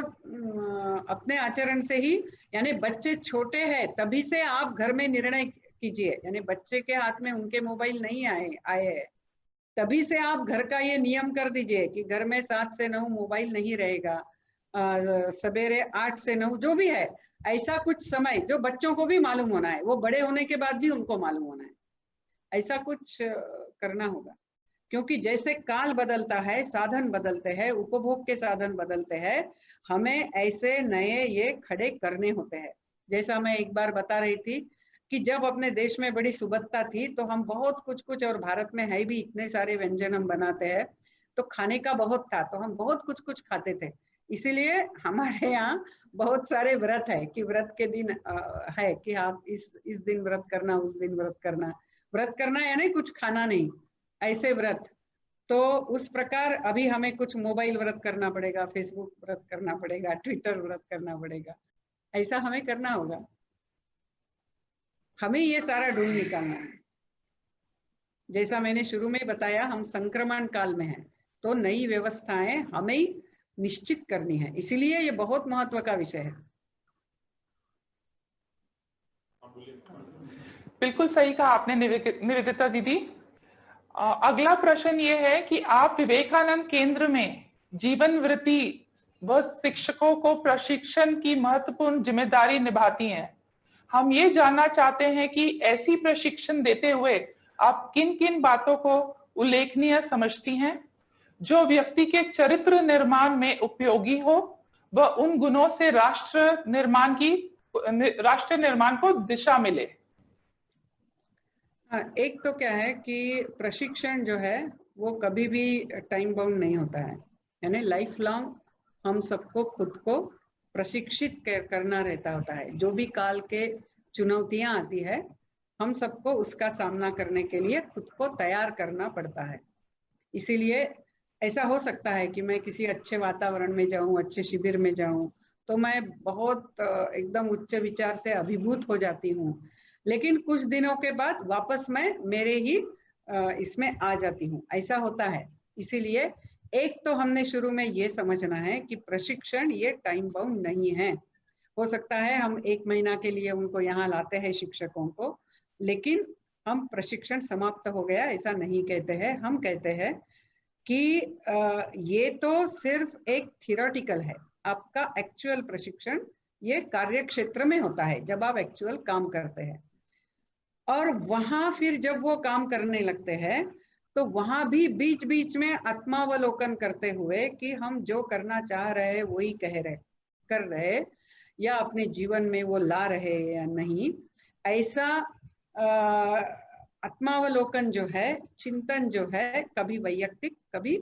अपने आचरण से ही, यानी बच्चे छोटे हैं तभी से आप घर में निर्णय कीजिए, यानी बच्चे के हाथ में उनके मोबाइल नहीं आए हैं तभी से आप घर का ये नियम कर दीजिए कि घर में 7 से 9 मोबाइल नहीं रहेगा, सवेरे 8 से 9 जो भी है, ऐसा कुछ समय जो बच्चों को भी मालूम होना है, वो बड़े होने के बाद भी उनको मालूम होना है, ऐसा कुछ करना होगा। क्योंकि जैसे काल बदलता है, साधन बदलते हैं, उपभोग के साधन बदलते हैं, हमें ऐसे नए ये खड़े करने होते हैं। जैसा मैं एक बार बता रही थी कि जब अपने देश में बड़ी सुबत्ता थी तो हम बहुत कुछ और भारत में है भी इतने सारे व्यंजन हम बनाते हैं, तो खाने का बहुत था, तो हम बहुत कुछ खाते थे। इसीलिए हमारे यहाँ बहुत सारे व्रत है कि व्रत के दिन है कि आप इस दिन व्रत करना, उस दिन व्रत करना। व्रत करना यानी कुछ खाना नहीं, ऐसे व्रत। तो उस प्रकार अभी हमें कुछ मोबाइल व्रत करना पड़ेगा, फेसबुक व्रत करना पड़ेगा, ट्विटर व्रत करना पड़ेगा, ऐसा हमें करना होगा। हमें ये सारा ढूंढ निकालना है। जैसा मैंने शुरू में बताया, हम संक्रमण काल में हैं, तो नई व्यवस्थाएं हमें निश्चित करनी है, इसीलिए ये बहुत महत्व का विषय है। बिल्कुल सही कहा आपने निवेदिता दीदी। अगला प्रश्न ये है कि आप विवेकानंद केंद्र में जीवन वृत्ति व शिक्षकों को प्रशिक्षण की महत्वपूर्ण जिम्मेदारी निभाती हैं। हम ये जानना चाहते हैं कि ऐसी प्रशिक्षण देते हुए आप किन किन बातों को उल्लेखनीय समझती हैं जो व्यक्ति के चरित्र निर्माण में उपयोगी हो व उन गुणों से राष्ट्र निर्माण को दिशा मिले। एक तो क्या है कि प्रशिक्षण जो है वो कभी भी टाइम बाउंड नहीं होता है, यानी लाइफ लॉन्ग हम सबको खुद को प्रशिक्षित करना रहता होता है। जो भी काल के चुनौतियां आती है, हम सबको उसका सामना करने के लिए खुद को तैयार करना पड़ता है। इसीलिए ऐसा हो सकता है कि मैं किसी अच्छे वातावरण में जाऊं, अच्छे शिविर में जाऊं, तो मैं बहुत एकदम उच्च विचार से अभिभूत हो जाती हूँ, लेकिन कुछ दिनों के बाद वापस मैं मेरे ही इसमें आ जाती हूँ, ऐसा होता है। इसीलिए एक तो हमने शुरू में ये समझना है कि प्रशिक्षण ये टाइम बाउंड नहीं है। हो सकता है हम 1 महीना के लिए उनको यहाँ लाते हैं शिक्षकों को, लेकिन हम प्रशिक्षण समाप्त हो गया ऐसा नहीं कहते हैं। हम कहते हैं कि ये तो सिर्फ एक थियोरेटिकल है, आपका एक्चुअल प्रशिक्षण ये कार्य क्षेत्र में होता है, जब आप एक्चुअल काम करते हैं। और वहां फिर जब वो काम करने लगते हैं तो वहां भी बीच बीच में आत्मावलोकन करते हुए कि हम जो करना चाह रहे हैं वही कर रहे या अपने जीवन में वो ला रहे या नहीं, ऐसा आत्मावलोकन जो है, चिंतन जो है, कभी वैयक्तिक कभी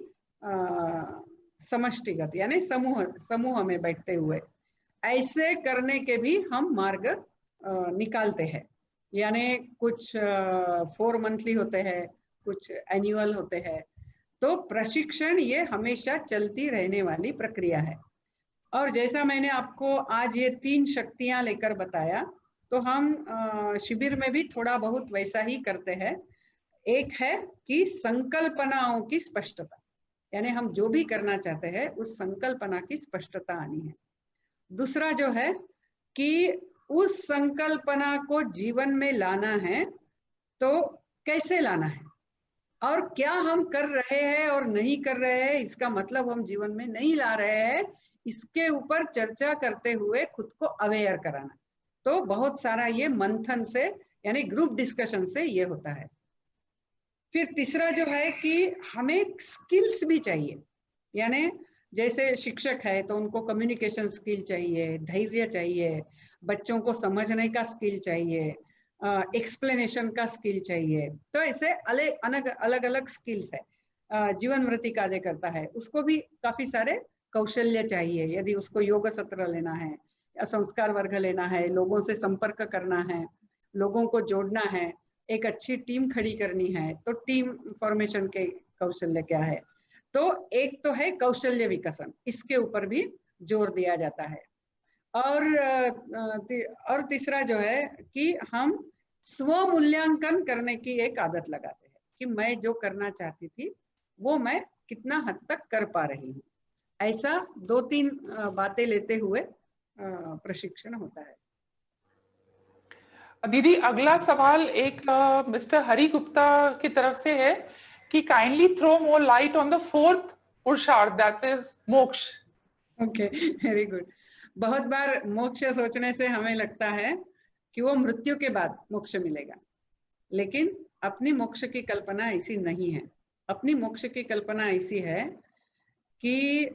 समष्टिगत यानी समूह में बैठते हुए, ऐसे करने के भी हम मार्ग निकालते हैं। यानी कुछ 4 मंथली होते हैं, कुछ एनुअल होते हैं। तो प्रशिक्षण ये हमेशा चलती रहने वाली प्रक्रिया है। और जैसा मैंने आपको आज ये 3 शक्तियां लेकर बताया, तो हम शिविर में भी थोड़ा बहुत वैसा ही करते हैं। एक है कि संकल्पनाओं की स्पष्टता, यानी हम जो भी करना चाहते हैं उस संकल्पना की स्पष्टता आनी है। दूसरा जो है कि उस संकल्पना को जीवन में लाना है, तो कैसे लाना है, और क्या हम कर रहे हैं और नहीं कर रहे हैं, इसका मतलब हम जीवन में नहीं ला रहे हैं, इसके ऊपर चर्चा करते हुए खुद को अवेयर कराना। तो बहुत सारा ये मंथन से यानी ग्रुप डिस्कशन से ये होता है। फिर तीसरा जो है कि हमें स्किल्स भी चाहिए, यानी जैसे शिक्षक है तो उनको कम्युनिकेशन स्किल चाहिए, धैर्य चाहिए, बच्चों को समझने का स्किल चाहिए, एक्सप्लेनेशन का स्किल चाहिए। तो ऐसे अलग अलग स्किल्स है। जीवन वृत्ति कार्य करता है, उसको भी काफी सारे कौशल्य चाहिए। यदि उसको योग सत्र लेना है या संस्कार वर्ग लेना है, लोगों से संपर्क करना है, लोगों को जोड़ना है, एक अच्छी टीम खड़ी करनी है, तो टीम फॉर्मेशन के कौशल्य क्या है। तो एक तो है कौशल्य विकसन, इसके ऊपर भी जोर दिया जाता है। और तीसरा जो है कि हम स्व मूल्यांकन करने की एक आदत लगाते हैं कि मैं जो करना चाहती थी वो मैं कितना हद तक कर पा रही हूँ। ऐसा 2-3 बातें लेते हुए प्रशिक्षण होता है। दीदी अगला सवाल एक मिस्टर हरि गुप्ता की तरफ से है कि kindly throw more light on the fourth purushartha, that is moksha. Okay, very good. बहुत बार मोक्ष सोचने से हमें लगता है कि वो मृत्यु के बाद मोक्ष मिलेगा, लेकिन अपनी मोक्ष की कल्पना ऐसी नहीं है। अपनी मोक्ष की कल्पना ऐसी है कि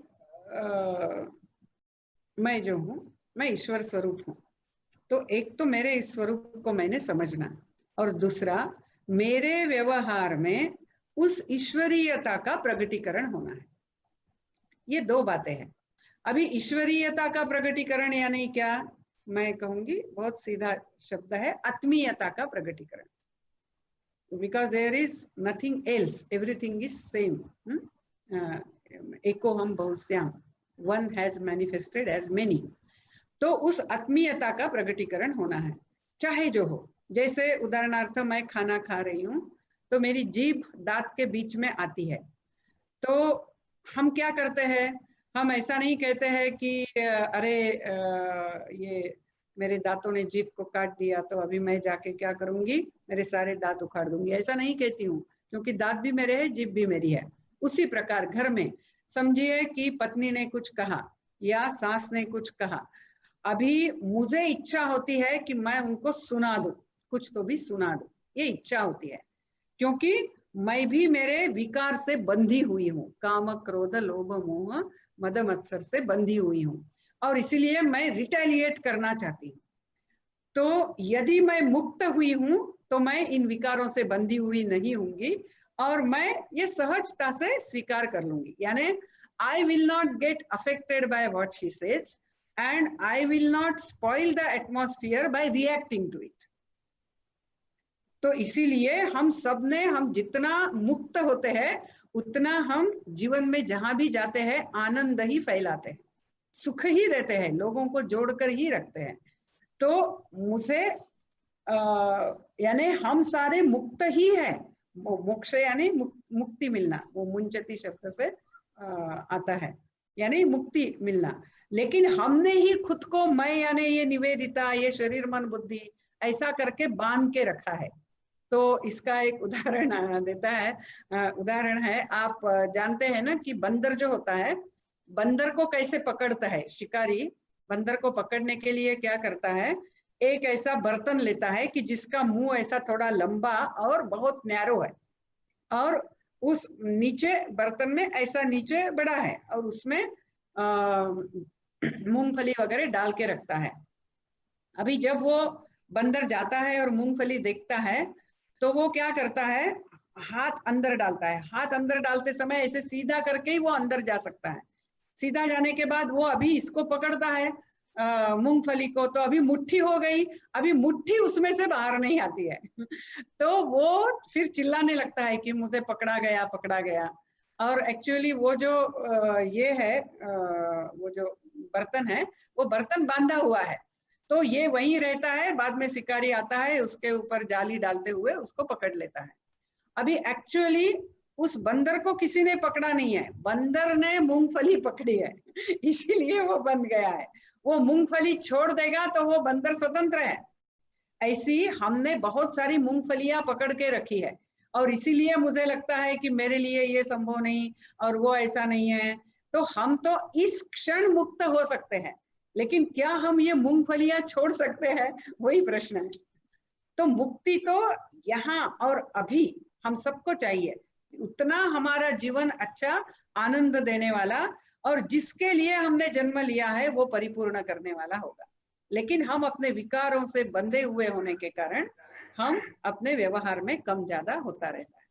मैं जो हूँ मैं ईश्वर स्वरूप हूँ। तो एक तो मेरे इस स्वरूप को मैंने समझना, और दूसरा मेरे व्यवहार में उस ईश्वरीयता का प्रगटीकरण होना है। ये 2 बातें हैं। अभी ईश्वरीयता का प्रगटीकरण यानी क्या, मैं कहूंगी बहुत सीधा शब्द है, आत्मीयता का प्रगटीकरण। Because there is nothing else, everything is same. एको हम बहुश्याम, one has manifested as many. तो उस आत्मीयता का प्रगटीकरण होना है, चाहे जो हो। जैसे उदाहरणार्थ मैं खाना खा रही हूँ तो मेरी जीभ दांत के बीच में आती है, तो हम क्या करते हैं, हम ऐसा नहीं कहते हैं कि अरे ये मेरे दांतों ने जीभ को काट दिया तो अभी मैं जाके क्या करूंगी, मेरे सारे दांत उखाड़ दूंगी। ऐसा नहीं कहती हूँ, क्योंकि दांत भी मेरे हैं, जीभ भी मेरी है। उसी प्रकार घर में समझिए कि पत्नी ने कुछ कहा या सास ने कुछ कहा, अभी मुझे इच्छा होती है कि मैं उनको सुना दूं, कुछ तो भी सुना दूं, ये इच्छा होती है, क्योंकि मैं भी मेरे विकार से बंधी हुई हूँ, काम क्रोध लोभ मोह मद मत्सर से बंधी हुई हूँ, और इसीलिए मैं रिटेलिएट करना चाहती हूँ। तो यदि मैं मुक्त हुई हूँ तो मैं इन विकारों से बंधी हुई नहीं होंगी, और मैं ये सहजता से स्वीकार कर लूंगी। यानी आई will not get affected by what she says, and I will not spoil the atmosphere by reacting to it. तो इसीलिए हम सब ने, हम जितना मुक्त होते हैं उतना हम जीवन में जहां भी जाते हैं आनंद ही फैलाते हैं, सुख ही देते हैं, लोगों को जोड़कर ही रखते हैं। तो मुझे यानी हम सारे मुक्त ही हैं। मोक्ष यानी मुक्ति मिलना, वो मुंचती शब्द से आता है, यानी मुक्ति मिलना। लेकिन हमने ही खुद को मैं यानी ये निवेदिता, ये शरीर मन बुद्धि ऐसा करके बांध के रखा है। तो इसका एक उदाहरण देता है, उदाहरण है, आप जानते हैं ना कि बंदर जो होता है, बंदर को कैसे पकड़ता है शिकारी। बंदर को पकड़ने के लिए क्या करता है, एक ऐसा बर्तन लेता है कि जिसका मुंह ऐसा थोड़ा लंबा और बहुत नैरो है, और उस नीचे बर्तन में ऐसा नीचे बड़ा है, और उसमें मूंगफली वगैरह डाल के रखता है। अभी जब वो बंदर जाता है और मूंगफली देखता है तो वो क्या करता है, हाथ अंदर डालता है। हाथ अंदर डालते समय ऐसे सीधा करके ही वो अंदर जा सकता है। सीधा जाने के बाद वो अभी इसको पकड़ता है मूंगफली को, तो अभी मुट्ठी हो गई, अभी मुट्ठी उसमें से बाहर नहीं आती है। तो वो फिर चिल्लाने लगता है कि मुझे पकड़ा गया, पकड़ा गया। और एक्चुअली वो जो ये है, वो जो बर्तन है, वो बर्तन बांधा हुआ है, तो ये वहीं रहता है। बाद में शिकारी आता है, उसके ऊपर जाली डालते हुए उसको पकड़ लेता है। अभी एक्चुअली उस बंदर को किसी ने पकड़ा नहीं है, बंदर ने मूंगफली पकड़ी है, इसीलिए वो बंध गया है। वो मूंगफली छोड़ देगा तो वो बंदर स्वतंत्र है। ऐसी हमने बहुत सारी मूंगफलियां पकड़ के रखी है, और इसीलिए मुझे लगता है कि मेरे लिए ये संभव नहीं और वो ऐसा नहीं है। तो हम तो इस क्षण मुक्त हो सकते हैं, लेकिन क्या हम ये मूंगफलियां छोड़ सकते हैं, वही प्रश्न है। तो मुक्ति तो यहाँ और अभी हम सबको चाहिए, उतना हमारा जीवन अच्छा, आनंद देने वाला, और जिसके लिए हमने जन्म लिया है वो परिपूर्ण करने वाला होगा। लेकिन हम अपने विकारों से बंधे हुए होने के कारण हम अपने व्यवहार में कम ज्यादा होता रहता है।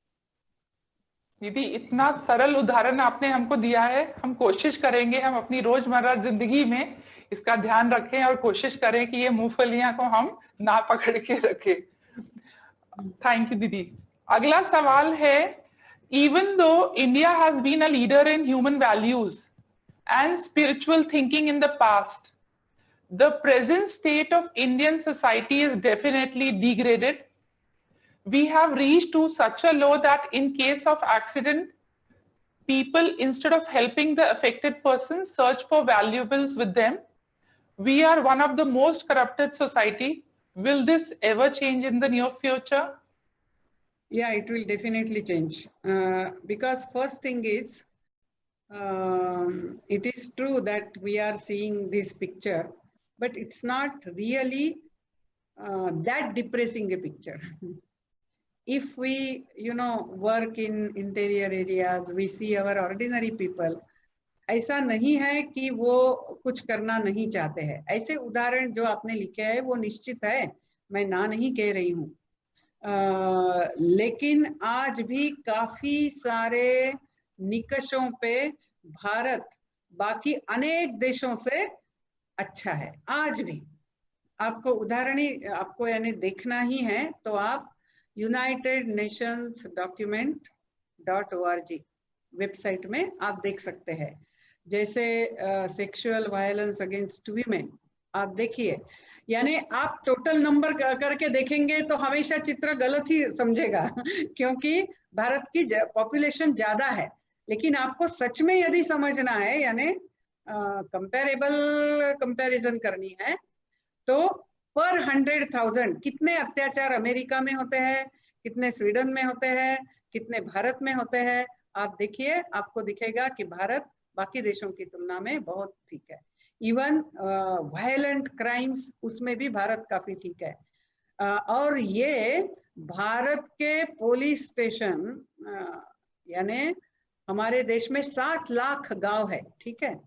दीदी, इतना सरल उदाहरण आपने हमको दिया है। हम कोशिश करेंगे हम अपनी रोजमर्रा जिंदगी में इसका ध्यान रखें और कोशिश करें कि ये मूंगफलियां को हम ना पकड़ के रखें। थैंक यू दीदी। अगला सवाल है, even though India has been a leader in human values and spiritual thinking in the past, the present state of Indian society is definitely degraded. We have reached to such a low that in case of accident, people, instead of helping the affected person, search for valuables with them. We are one of the most corrupted society. Will this ever change in the near future? Yeah, it will definitely change. Because first thing is, it is true that we are seeing this picture, but it's not really that depressing a picture. If we, work in interior areas, we see our ordinary people, ऐसा नहीं है कि वो कुछ करना नहीं चाहते हैं। ऐसे उदाहरण जो आपने लिखे हैं वो निश्चित है, मैं ना नहीं कह रही हूँ। लेकिन आज भी काफी सारे निकषों पे भारत बाकी अनेक देशों से अच्छा है। आज भी आपको उदाहरण ही आपको यानी देखना ही है तो आप यूनाइटेड नेशंस document.org वेबसाइट में आप देख सकते हैं। जैसे सेक्सुअल वायलेंस अगेंस्ट वीमेन आप देखिए, यानी आप टोटल नंबर करके देखेंगे तो हमेशा चित्र गलत ही समझेगा क्योंकि भारत की पॉपुलेशन ज्यादा है। लेकिन आपको सच में यदि समझना है, यानी कंपैरिजन करनी है, तो पर 100,000 कितने अत्याचार अमेरिका में होते हैं, कितने स्वीडन में होते हैं, कितने भारत में होते हैं, आप देखिए, आपको दिखेगा कि भारत बाकी देशों की तुलना में बहुत ठीक है। इवन वायलेंट क्राइम्स उसमें भी भारत काफी ठीक है। और ये भारत के पुलिस स्टेशन, यानी हमारे देश में 7 लाख गांव है, ठीक है,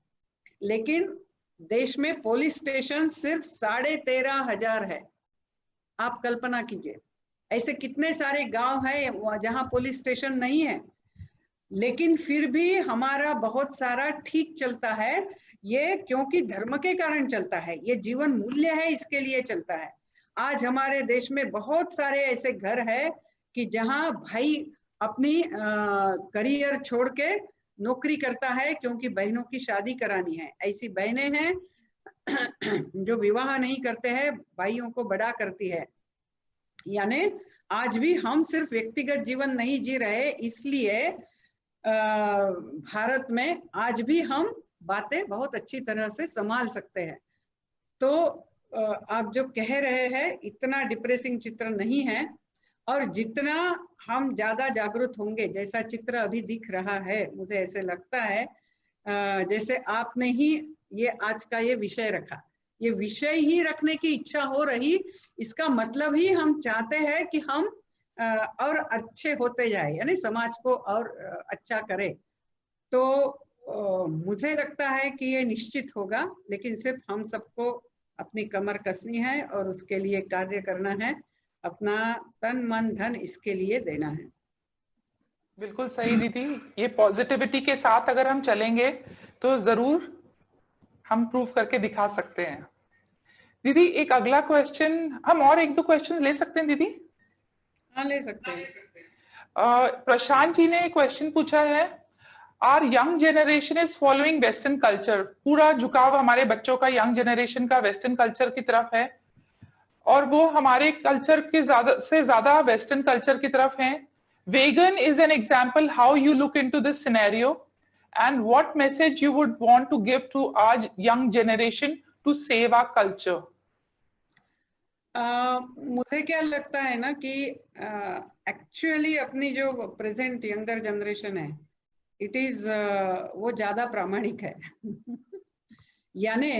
लेकिन देश में पुलिस स्टेशन सिर्फ 13,500 है। आप कल्पना कीजिए, ऐसे कितने सारे गांव है जहां पुलिस स्टेशन नहीं है, लेकिन फिर भी हमारा बहुत सारा ठीक चलता है। ये क्योंकि धर्म के कारण चलता है, ये जीवन मूल्य है, इसके लिए चलता है। आज हमारे देश में बहुत सारे ऐसे घर है कि जहां भाई अपनी करियर छोड़ के नौकरी करता है क्योंकि बहनों की शादी करानी है। ऐसी बहनें हैं जो विवाह नहीं करते हैं, भाइयों को बड़ा करती है। यानी आज भी हम सिर्फ व्यक्तिगत जीवन नहीं जी रहे, इसलिए भारत में आज भी हम बातें बहुत अच्छी तरह से संभाल सकते हैं। तो आप जो कह रहे हैं इतना डिप्रेसिंग चित्र नहीं है, और जितना हम ज्यादा जागरूक होंगे, जैसा चित्र अभी दिख रहा है, मुझे ऐसे लगता है जैसे आपने ही ये आज का ये विषय रखा, ये विषय ही रखने की इच्छा हो रही, इसका मतलब ही हम चाहते हैं कि हम और अच्छे होते जाए, यानी समाज को और अच्छा करें। तो मुझे लगता है कि ये निश्चित होगा, लेकिन सिर्फ हम सबको अपनी कमर कसनी है और उसके लिए कार्य करना है, अपना तन मन धन इसके लिए देना है। बिल्कुल सही दीदी, ये पॉजिटिविटी के साथ अगर हम चलेंगे तो जरूर हम प्रूव करके दिखा सकते हैं। दीदी, एक अगला क्वेश्चन, हम और 1-2 क्वेश्चन ले सकते हैं दीदी? हाँ, ले सकते हैं। प्रशांत जी ने एक क्वेश्चन पूछा है, are young generation is following western culture. पूरा झुकाव हमारे बच्चों का यंग जनरेशन का वेस्टर्न कल्चर की तरफ है, और वो हमारे कल्चर के ज्यादा वेस्टर्न कल्चर की तरफ हैं। Vegan is an example, how you look into this scenario and what message you would want to give to our young generation to save our culture? मुझे क्या लगता है ना कि एक्चुअली अपनी जो प्रेजेंट यंगर जनरेशन है, इट इज वो ज्यादा प्रामाणिक है। यानी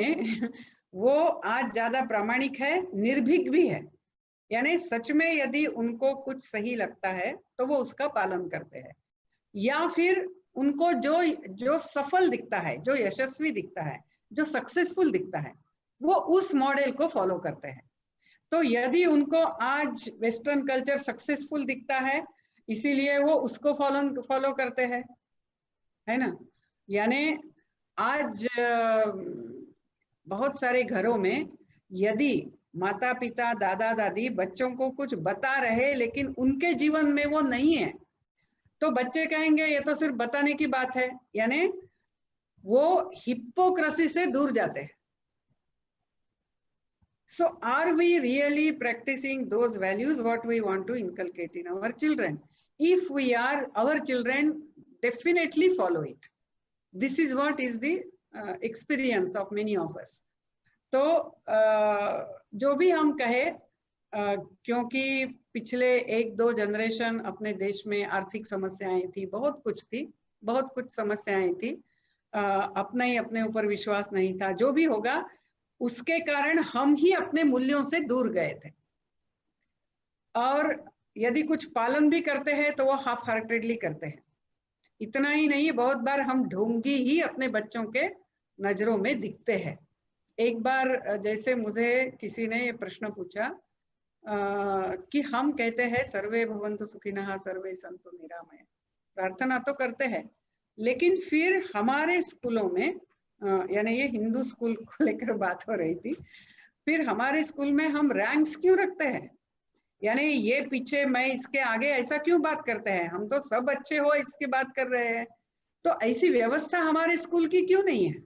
वो आज ज्यादा प्रामाणिक है, निर्भीक भी है। यानी सच में यदि उनको कुछ सही लगता है तो वो उसका पालन करते हैं, या फिर उनको जो जो सफल दिखता है, जो यशस्वी दिखता है, जो सक्सेसफुल दिखता है, वो उस मॉडल को फॉलो करते हैं। तो यदि उनको आज वेस्टर्न कल्चर सक्सेसफुल दिखता है, इसीलिए वो उसको फॉलो करते हैं, है ना। यानी आज बहुत सारे घरों में यदि माता पिता दादा दादी बच्चों को कुछ बता रहे लेकिन उनके जीवन में वो नहीं है, तो बच्चे कहेंगे ये तो सिर्फ बताने की बात है। यानी वो हिपोक्रेसी से दूर जाते हैं। So are we really practicing those values what we want to inculcate in our children? If we are, our children definitely follow it. This is what is the experience of many of us. तो जो भी हम कहे, क्योंकि पिछले 1-2 generation अपने देश में आर्थिक समस्याएं थी, बहुत कुछ समस्याएं थी, अपने ऊपर विश्वास नहीं था, जो भी होगा उसके कारण हम ही अपने मूल्यों से दूर गए थे। और यदि कुछ पालन भी करते हैं तो वो हाफ हार्टेडली करते हैं। इतना ही नहीं, बहुत बार हम ढोंगी ही अपने बच्चों के नजरों में दिखते हैं। एक बार जैसे मुझे किसी ने ये प्रश्न पूछा कि हम कहते हैं सर्वे भवन्तु सुखिनः सर्वे सन्तु निरामय, प्रार्थना तो करते हैं, लेकिन फिर हमारे स्कूलों में, यानी ये हिंदू स्कूल को लेकर बात हो रही थी, फिर हमारे स्कूल में हम रैंक्स क्यों रखते हैं? यानी ये पीछे, मैं इसके आगे, ऐसा क्यों बात करते हैं? हम तो सब अच्छे हो इसकी बात कर रहे हैं। तो ऐसी व्यवस्था हमारे स्कूल की क्यों नहीं है?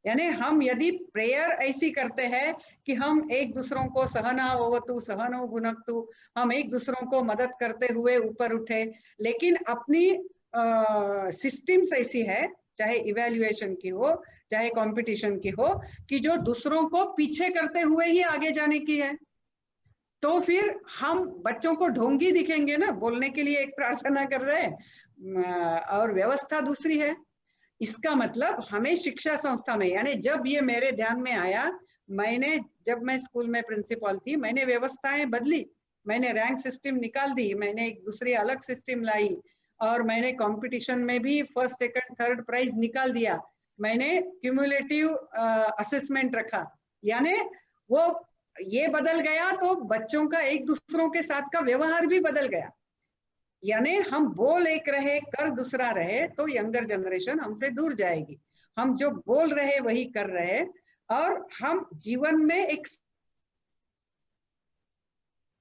यानी हम यदि प्रेयर ऐसी करते हैं कि हम एक दूसरों को सहनाववतु सहनो भुनक्तु, हम एक दूसरों को मदद करते हुए ऊपर उठे, लेकिन अपनी सिस्टम्स ऐसी है, चाहे इवैल्यूएशन की हो चाहे कंपटीशन की हो, कि जो दूसरों को पीछे करते हुए ही आगे जाने की है, तो फिर हम बच्चों को ढोंगी दिखेंगे ना। बोलने के लिए एक प्रार्थना कर रहे हैं और व्यवस्था दूसरी है। इसका मतलब हमें शिक्षा संस्था में, यानी जब ये मेरे ध्यान में आया, जब मैं स्कूल में प्रिंसिपल थी, मैंने व्यवस्थाएं बदली, मैंने रैंक सिस्टम निकाल दी, मैंने एक दूसरी अलग सिस्टम लाई, और मैंने कंपटीशन में भी फर्स्ट सेकंड थर्ड प्राइज निकाल दिया, मैंने क्यूमुलेटिव असेसमेंट रखा। यानी वो ये बदल गया तो बच्चों का एक दूसरों के साथ का व्यवहार भी बदल गया। यानी हम बोल एक रहे कर दूसरा रहे तो यंगर जनरेशन हमसे दूर जाएगी। हम जो बोल रहे वही कर रहे, और हम जीवन में एक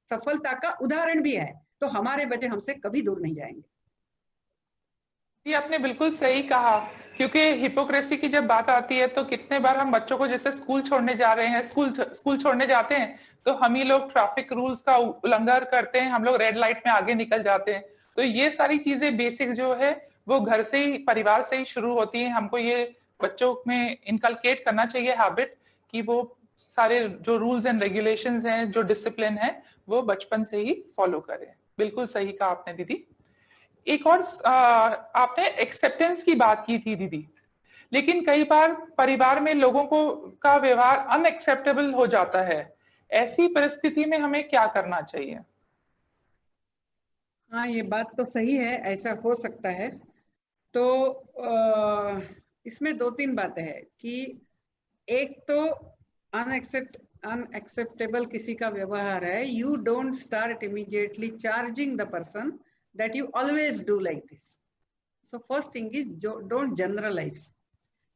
सफलता का उदाहरण भी है, तो हमारे बच्चे हमसे कभी दूर नहीं जाएंगे। ये आपने बिल्कुल सही कहा, क्योंकि हिपोक्रेसी की जब बात आती है तो कितने बार हम बच्चों को जैसे स्कूल छोड़ने जा रहे हैं, स्कूल छोड़ने जाते हैं तो हम ही लोग ट्रैफिक रूल्स का उल्लंघन करते हैं, हम लोग रेड लाइट में आगे निकल जाते हैं। तो ये सारी चीजें बेसिक जो है वो घर से ही, परिवार से ही शुरू होती है। हमको ये बच्चों में इनकलकेट करना चाहिए हैबिट कि वो सारे जो रूल्स एंड रेगुलेशंस हैं, जो डिसिप्लिन है, वो बचपन से ही फॉलो करें। बिल्कुल सही कहा आपने दीदी। एक और आपने एक्सेप्टेंस की बात की थी दीदी, लेकिन कई बार परिवार में लोगों को का व्यवहार अनएक्सेप्टेबल हो जाता है। ऐसी परिस्थिति में हमें क्या करना चाहिए? हाँ, ये बात तो सही है, ऐसा हो सकता है। तो इसमें 2-3 बातें हैं कि एक तो अनएक्सेप्टेबल किसी का व्यवहार है, you don't start immediately charging the person that you always do like this. So first thing is, don't generalize.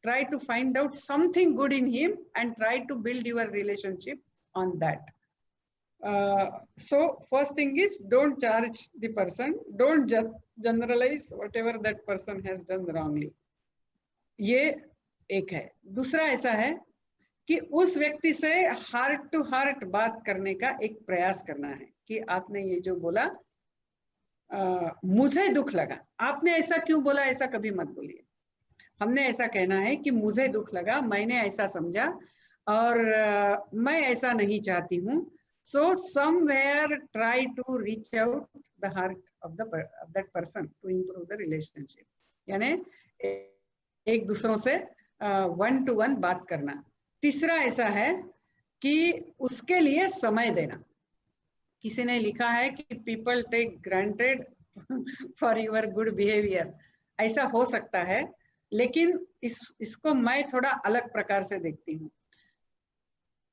Try to find out something good in him and try to build your relationship on that. So first thing is, don't charge the person, don't generalize whatever that person has done wrongly. ये एक है। दूसरा ऐसा है कि उस व्यक्ति से हार्ट टू हार्ट बात करने का एक प्रयास करना है कि आपने ये जो बोला, मुझे दुख लगा, आपने ऐसा क्यों बोला, ऐसा कभी मत बोलिए। हमने ऐसा कहना है कि मुझे दुख लगा, मैंने ऐसा समझा और मैं ऐसा नहीं चाहती हूँ, So somewhere try to reach out the heart of that person to improve the relationship. यानी एक दूसरों से वन टू वन बात करना. तीसरा ऐसा है कि उसके लिए समय देना. किसी ने लिखा है कि people take granted for your good behavior. ऐसा हो सकता है, लेकिन इसको मैं थोड़ा अलग प्रकार से देखती हूँ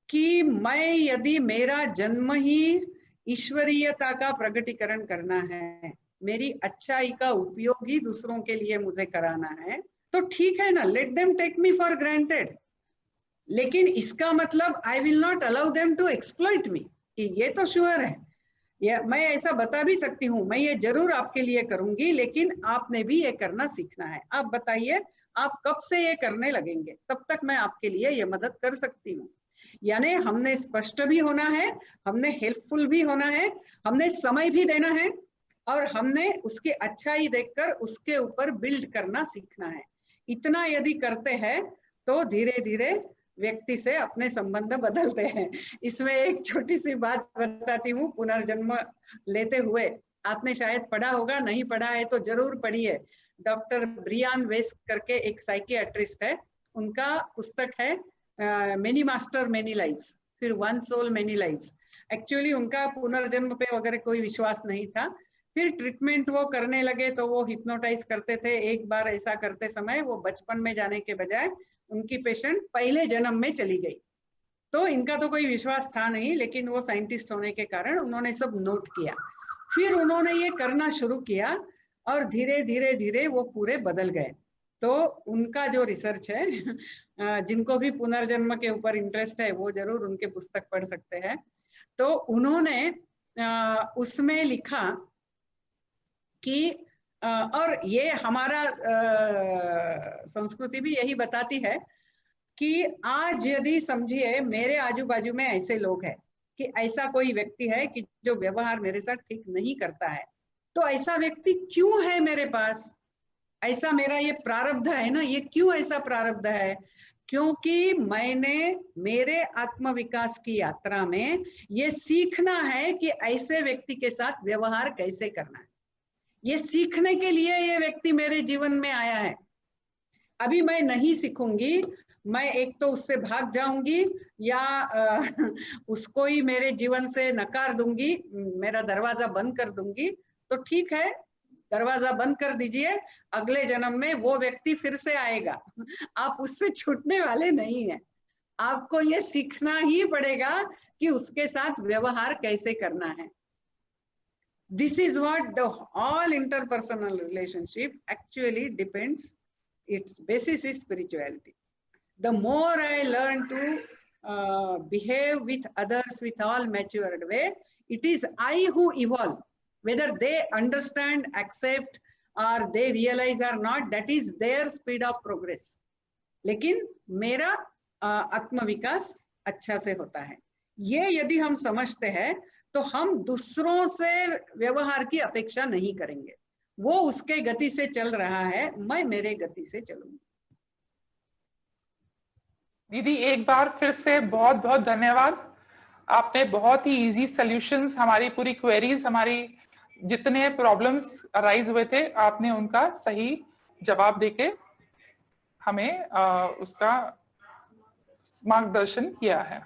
कि मैं यदि मेरा जन्म ही ईश्वरीयता का प्रकटीकरण करना है, मेरी अच्छाई का उपयोग ही दूसरों के लिए मुझे कराना है, तो ठीक है ना, let them take me for granted. लेकिन इसका मतलब I will not allow them to exploit me. ये तो श्योर है. ये मैं ऐसा बता भी सकती हूँ, मैं ये जरूर आपके लिए करूंगी, लेकिन आपने भी ये करना सीखना है. आप बताइए आप कब से ये करने लगेंगे, तब तक मैं आपके लिए ये मदद कर सकती हूँ. यानी हमने स्पष्ट भी होना है, हमने हेल्पफुल भी होना है, हमने समय भी देना है, और हमने उसकी अच्छाई देखकर उसके ऊपर बिल्ड करना सीखना है. इतना यदि करते हैं तो धीरे धीरे व्यक्ति से अपने संबंध बदलते हैं. इसमें एक छोटी सी बात बताती हूँ. पुनर्जन्म लेते हुए आपने शायद पढ़ा होगा, नहीं पढ़ा है तो जरूर पढ़िए. डॉक्टर ब्रियान वेस करके एक साइकियाट्रिस्ट है, उनका पुस्तक है मेनी मास्टर मेनी लाइव्स, फिर one soul many lives. Actually उनका पुनर्जन्म पे वगैरह कोई विश्वास नहीं था. फिर ट्रीटमेंट वो करने लगे तो वो हिप्नोटाइज करते थे. एक बार ऐसा करते समय वो बचपन में जाने के बजाय उनकी पेशेंट पहले जन्म में चली गई. तो इनका तो कोई विश्वास था नहीं, लेकिन वो साइंटिस्ट होने के कारण उन्होंने सब नोट किया. फिर उन्होंने ये करना शुरू किया और धीरे धीरे धीरे वो पूरे बदल गए. तो उनका जो रिसर्च है, जिनको भी पुनर्जन्म के ऊपर इंटरेस्ट है वो जरूर उनके पुस्तक पढ़ सकते हैं. तो उन्होंने उसमें लिखा कि और ये हमारा संस्कृति भी यही बताती है कि आज यदि समझिए मेरे आजू बाजू में ऐसे लोग हैं कि ऐसा कोई व्यक्ति है कि जो व्यवहार मेरे साथ ठीक नहीं करता है, तो ऐसा व्यक्ति क्यों है मेरे पास, ऐसा मेरा ये प्रारब्ध है ना, ये क्यों ऐसा प्रारब्ध है? क्योंकि मैंने मेरे आत्मविकास की यात्रा में ये सीखना है कि ऐसे व्यक्ति के साथ व्यवहार कैसे करना है. ये सीखने के लिए ये व्यक्ति मेरे जीवन में आया है. अभी मैं नहीं सीखूंगी, मैं एक तो उससे भाग जाऊंगी या उसको ही मेरे जीवन से नकार दूंगी, मेरा दरवाजा बंद कर दूंगी. तो ठीक है, दरवाजा बंद कर दीजिए, अगले जन्म में वो व्यक्ति फिर से आएगा. आप उससे छूटने वाले नहीं हैं. आपको ये सीखना ही पड़ेगा कि उसके साथ व्यवहार कैसे करना है. This is what the all interpersonal relationship actually depends. Its basis is spirituality. The more I learn to behave with others with all matured way, it is I who evolve. Whether they understand, accept, or they realize or not, that is their speed of progress. लेकिन मेरा आत्मविकास अच्छा से होता है. ये यदि हम समझते हैं तो हम दूसरों से व्यवहार की अपेक्षा नहीं करेंगे. वो उसके गति से चल रहा है, मैं मेरे गति से चलूंगी. दीदी एक बार फिर से बहुत बहुत धन्यवाद. आपने बहुत ही इजी सॉल्यूशंस, हमारी पूरी क्वेरीज, हमारी जितने प्रॉब्लम्स अराइज हुए थे, आपने उनका सही जवाब देके हमें उसका मार्गदर्शन किया है.